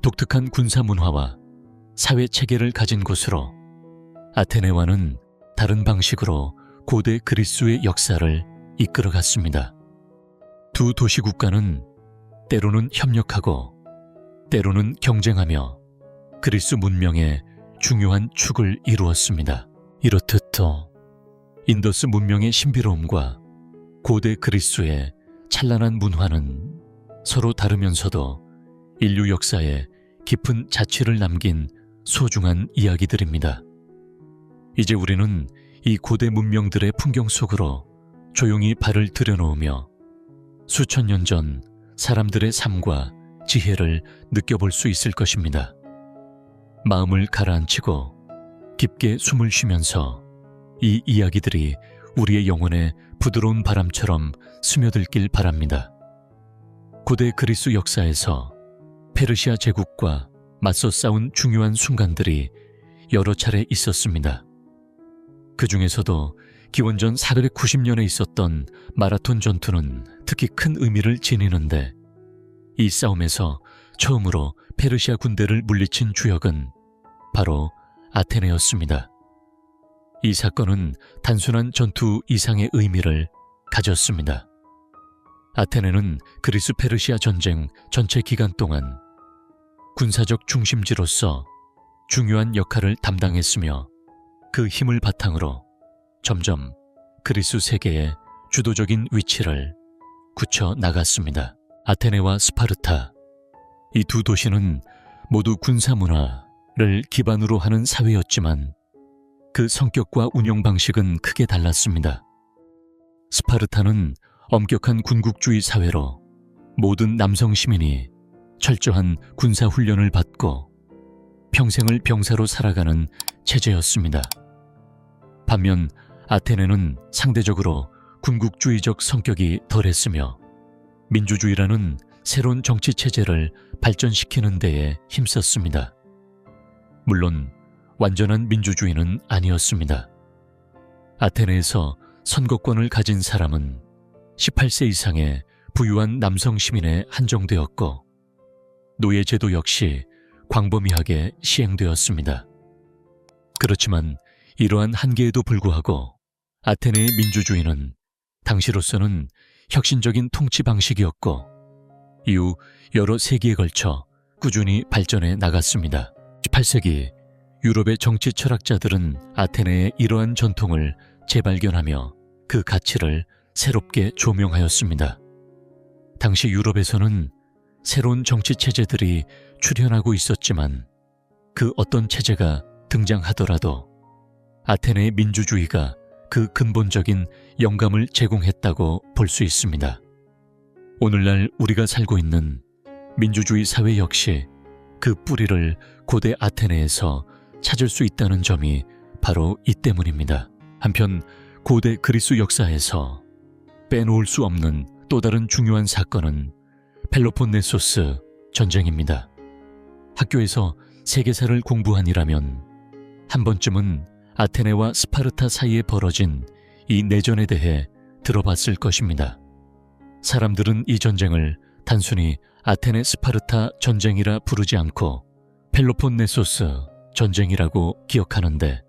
독특한 군사 문화와 사회 체계를 가진 곳으로 아테네와는 다른 방식으로 고대 그리스의 역사를 이끌어갔습니다. 두 도시국가는 때로는 협력하고 때로는 경쟁하며 그리스 문명의 중요한 축을 이루었습니다. 이렇듯 또 인더스 문명의 신비로움과 고대 그리스의 찬란한 문화는 서로 다르면서도 인류 역사에 깊은 자취를 남긴 소중한 이야기들입니다. 이제 우리는 이 고대 문명들의 풍경 속으로 조용히 발을 들여놓으며 수천 년 전 사람들의 삶과 지혜를 느껴볼 수 있을 것입니다. 마음을 가라앉히고 깊게 숨을 쉬면서 이 이야기들이 우리의 영혼에 부드러운 바람처럼 스며들길 바랍니다. 고대 그리스 역사에서 페르시아 제국과 맞서 싸운 중요한 순간들이 여러 차례 있었습니다. 그 중에서도 기원전 490년에 있었던 마라톤 전투는 특히 큰 의미를 지니는데, 이 싸움에서 처음으로 페르시아 군대를 물리친 주역은 바로 아테네였습니다. 이 사건은 단순한 전투 이상의 의미를 가졌습니다. 아테네는 그리스 페르시아 전쟁 전체 기간 동안 군사적 중심지로서 중요한 역할을 담당했으며, 그 힘을 바탕으로 점점 그리스 세계의 주도적인 위치를 굳혀 나갔습니다. 아테네와 스파르타, 이 두 도시는 모두 군사 문화를 기반으로 하는 사회였지만 그 성격과 운영 방식은 크게 달랐습니다. 스파르타는 엄격한 군국주의 사회로 모든 남성 시민이 철저한 군사 훈련을 받고 평생을 병사로 살아가는 체제였습니다. 반면 아테네는 상대적으로 군국주의적 성격이 덜했으며 민주주의라는 새로운 정치 체제를 발전시키는 데에 힘썼습니다. 물론 완전한 민주주의는 아니었습니다. 아테네에서 선거권을 가진 사람은 18세 이상의 부유한 남성 시민에 한정되었고, 노예제도 역시 광범위하게 시행되었습니다. 그렇지만 이러한 한계에도 불구하고 아테네의 민주주의는 당시로서는 혁신적인 통치 방식이었고, 이후 여러 세기에 걸쳐 꾸준히 발전해 나갔습니다. 18세기 유럽의 정치 철학자들은 아테네의 이러한 전통을 재발견하며 그 가치를 새롭게 조명하였습니다. 당시 유럽에서는 새로운 정치 체제들이 출현하고 있었지만 그 어떤 체제가 등장하더라도 아테네의 민주주의가 그 근본적인 영감을 제공했다고 볼 수 있습니다. 오늘날 우리가 살고 있는 민주주의 사회 역시 그 뿌리를 고대 아테네에서 찾을 수 있다는 점이 바로 이 때문입니다. 한편 고대 그리스 역사에서 빼놓을 수 없는 또 다른 중요한 사건은 펠로폰네소스 전쟁입니다. 학교에서 세계사를 공부하니라면 한 번쯤은 아테네와 스파르타 사이에 벌어진 이 내전에 대해 들어봤을 것입니다. 사람들은 이 전쟁을 단순히 아테네 스파르타 전쟁이라 부르지 않고 펠로폰네소스 전쟁이라고 기억하는데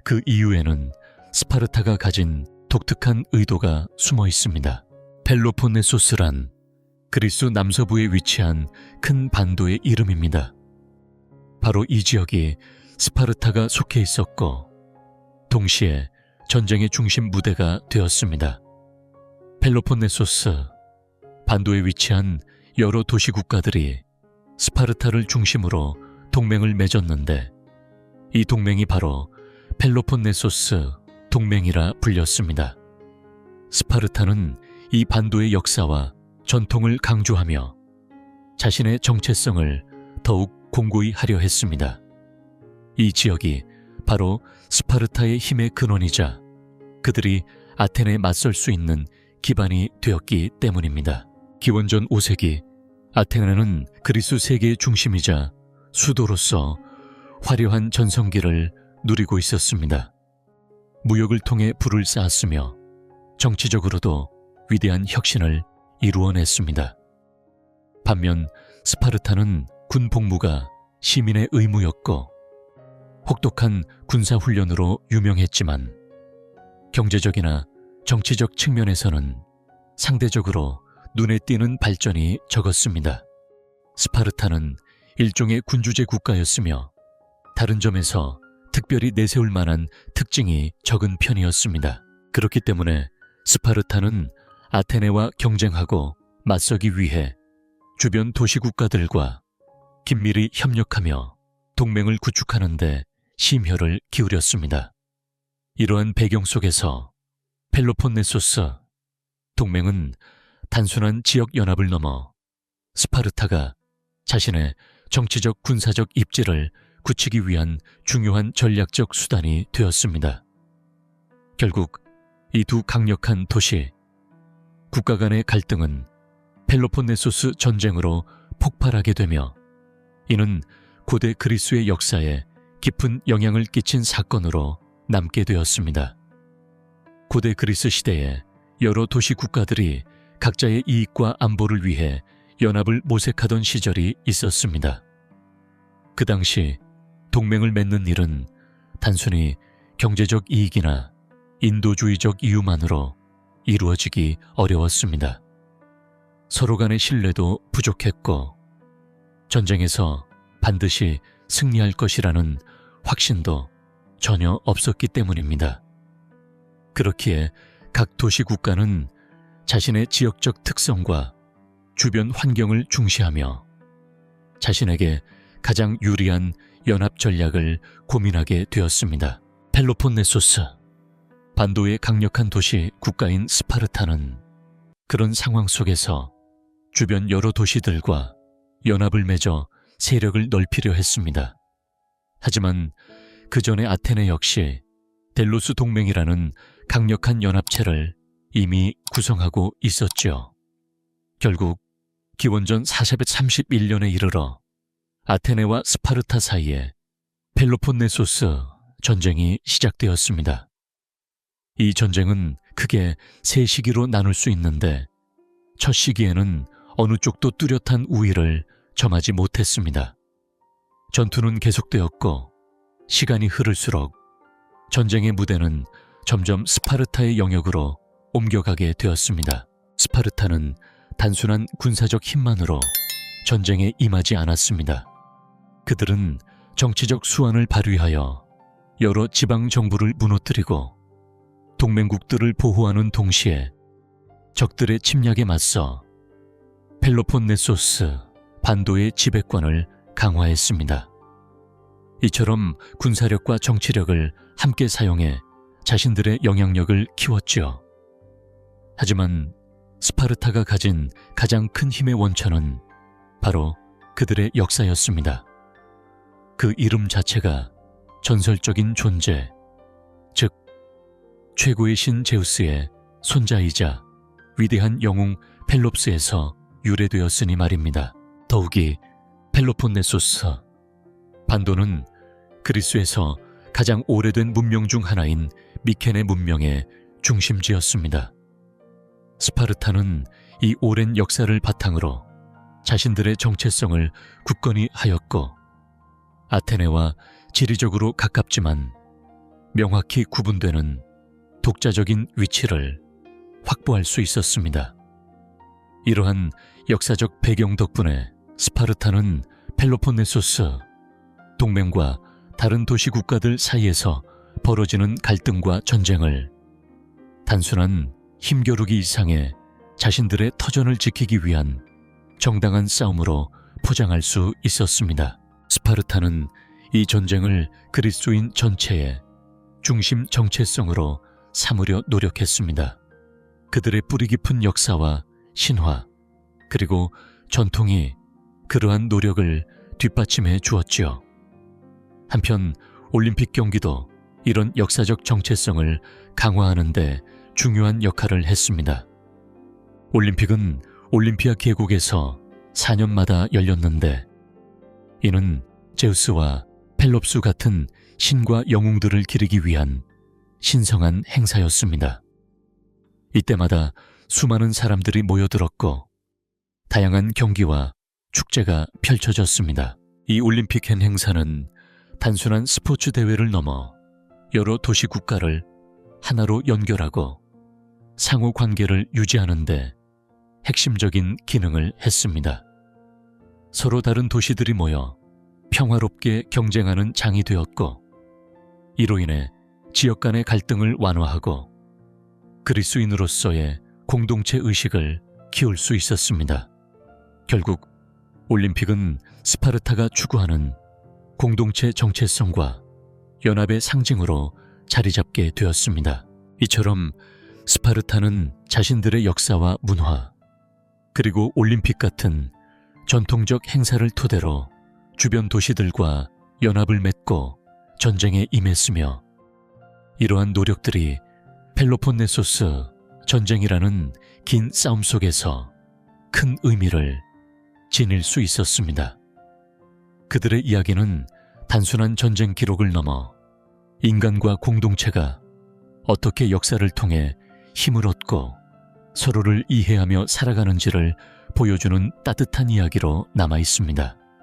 그 이유에는 스파르타가 가진 독특한 의도가 숨어 있습니다. 펠로폰네소스란 그리스 남서부에 위치한 큰 반도의 이름입니다. 바로 이 지역이 스파르타가 속해 있었고 동시에 전쟁의 중심 무대가 되었습니다. 펠로폰네소스 반도에 위치한 여러 도시 국가들이 스파르타를 중심으로 동맹을 맺었는데 이 동맹이 바로 펠로폰네소스 동맹이라 불렸습니다. 스파르타는 이 반도의 역사와 전통을 강조하며 자신의 정체성을 더욱 공고히 하려 했습니다. 이 지역이 바로 스파르타의 힘의 근원이자 그들이 아테네에 맞설 수 있는 기반이 되었기 때문입니다. 기원전 5세기 아테네는 그리스 세계의 중심이자 수도로서 화려한 전성기를 누리고 있었습니다. 무역을 통해 부를 쌓았으며 정치적으로도 위대한 혁신을 이루어냈습니다. 반면 스파르타는 군 복무가 시민의 의무였고 혹독한 군사훈련으로 유명했지만 경제적이나 정치적 측면에서는 상대적으로 눈에 띄는 발전이 적었습니다. 스파르타는 일종의 군주제 국가였으며 다른 점에서 특별히 내세울 만한 특징이 적은 편이었습니다. 그렇기 때문에 스파르타는 아테네와 경쟁하고 맞서기 위해 주변 도시 국가들과 긴밀히 협력하며 동맹을 구축하는 데 심혈을 기울였습니다. 이러한 배경 속에서 펠로폰네소스 동맹은 단순한 지역 연합을 넘어 스파르타가 자신의 정치적 군사적 입지를 굳히기 위한 중요한 전략적 수단이 되었습니다. 결국 이 두 강력한 도시, 국가 간의 갈등은 펠로폰네소스 전쟁으로 폭발하게 되며 이는 고대 그리스의 역사에 깊은 영향을 끼친 사건으로 남게 되었습니다. 고대 그리스 시대에 여러 도시 국가들이 각자의 이익과 안보를 위해 연합을 모색하던 시절이 있었습니다. 그 당시 동맹을 맺는 일은 단순히 경제적 이익이나 인도주의적 이유만으로 이루어지기 어려웠습니다. 서로 간의 신뢰도 부족했고 전쟁에서 반드시 승리할 것이라는 확신도 전혀 없었기 때문입니다. 그렇기에 각 도시 국가는 자신의 지역적 특성과 주변 환경을 중시하며 자신에게 가장 유리한 연합 전략을 고민하게 되었습니다. 펠로폰네소스, 반도의 강력한 도시 국가인 스파르타는 그런 상황 속에서 주변 여러 도시들과 연합을 맺어 세력을 넓히려 했습니다. 하지만 그 전에 아테네 역시 델로스 동맹이라는 강력한 연합체를 이미 구성하고 있었죠. 결국 기원전 431년에 이르러 아테네와 스파르타 사이에 펠로폰네소스 전쟁이 시작되었습니다. 이 전쟁은 크게 세 시기로 나눌 수 있는데 첫 시기에는 어느 쪽도 뚜렷한 우위를 점하지 못했습니다. 전투는 계속되었고 시간이 흐를수록 전쟁의 무대는 점점 스파르타의 영역으로 옮겨가게 되었습니다. 스파르타는 단순한 군사적 힘만으로 전쟁에 임하지 않았습니다. 그들은 정치적 수완을 발휘하여 여러 지방 정부를 무너뜨리고 동맹국들을 보호하는 동시에 적들의 침략에 맞서 펠로폰네소스 반도의 지배권을 강화했습니다. 이처럼 군사력과 정치력을 함께 사용해 자신들의 영향력을 키웠지요. 하지만 스파르타가 가진 가장 큰 힘의 원천은 바로 그들의 역사였습니다. 그 이름 자체가 전설적인 존재, 즉 최고의 신 제우스의 손자이자 위대한 영웅 펠롭스에서 유래되었으니 말입니다. 더욱이 펠로폰네소스 반도는 그리스에서 가장 오래된 문명 중 하나인 미케네 문명의 중심지였습니다. 스파르타는 이 오랜 역사를 바탕으로 자신들의 정체성을 굳건히 하였고, 아테네와 지리적으로 가깝지만 명확히 구분되는 독자적인 위치를 확보할 수 있었습니다. 이러한 역사적 배경 덕분에 스파르타는 펠로폰네소스 동맹과 다른 도시 국가들 사이에서 벌어지는 갈등과 전쟁을 단순한 힘겨루기 이상의 자신들의 터전을 지키기 위한 정당한 싸움으로 포장할 수 있었습니다. 스파르타는 이 전쟁을 그리스도인 전체의 중심 정체성으로 삼으려 노력했습니다. 그들의 뿌리 깊은 역사와 신화, 그리고 전통이 그러한 노력을 뒷받침해 주었지요. 한편 올림픽 경기도 이런 역사적 정체성을 강화하는 데 중요한 역할을 했습니다. 올림픽은 올림피아 계곡에서 4년마다 열렸는데, 이는 제우스와 펠롭스 같은 신과 영웅들을 기리기 위한 신성한 행사였습니다. 이때마다 수많은 사람들이 모여들었고 다양한 경기와 축제가 펼쳐졌습니다. 이 올림픽 행사는 단순한 스포츠 대회를 넘어 여러 도시 국가를 하나로 연결하고 상호 관계를 유지하는 데 핵심적인 기능을 했습니다. 서로 다른 도시들이 모여 평화롭게 경쟁하는 장이 되었고, 이로 인해 지역 간의 갈등을 완화하고 그리스인으로서의 공동체 의식을 키울 수 있었습니다. 결국 올림픽은 스파르타가 추구하는 공동체 정체성과 연합의 상징으로 자리 잡게 되었습니다. 이처럼 스파르타는 자신들의 역사와 문화, 그리고 올림픽 같은 전통적 행사를 토대로 주변 도시들과 연합을 맺고 전쟁에 임했으며, 이러한 노력들이 펠로폰네소스 전쟁이라는 긴 싸움 속에서 큰 의미를 지닐 수 있었습니다. 그들의 이야기는 단순한 전쟁 기록을 넘어 인간과 공동체가 어떻게 역사를 통해 힘을 얻고 서로를 이해하며 살아가는지를 보여주는 따뜻한 이야기로 남아 있습니다.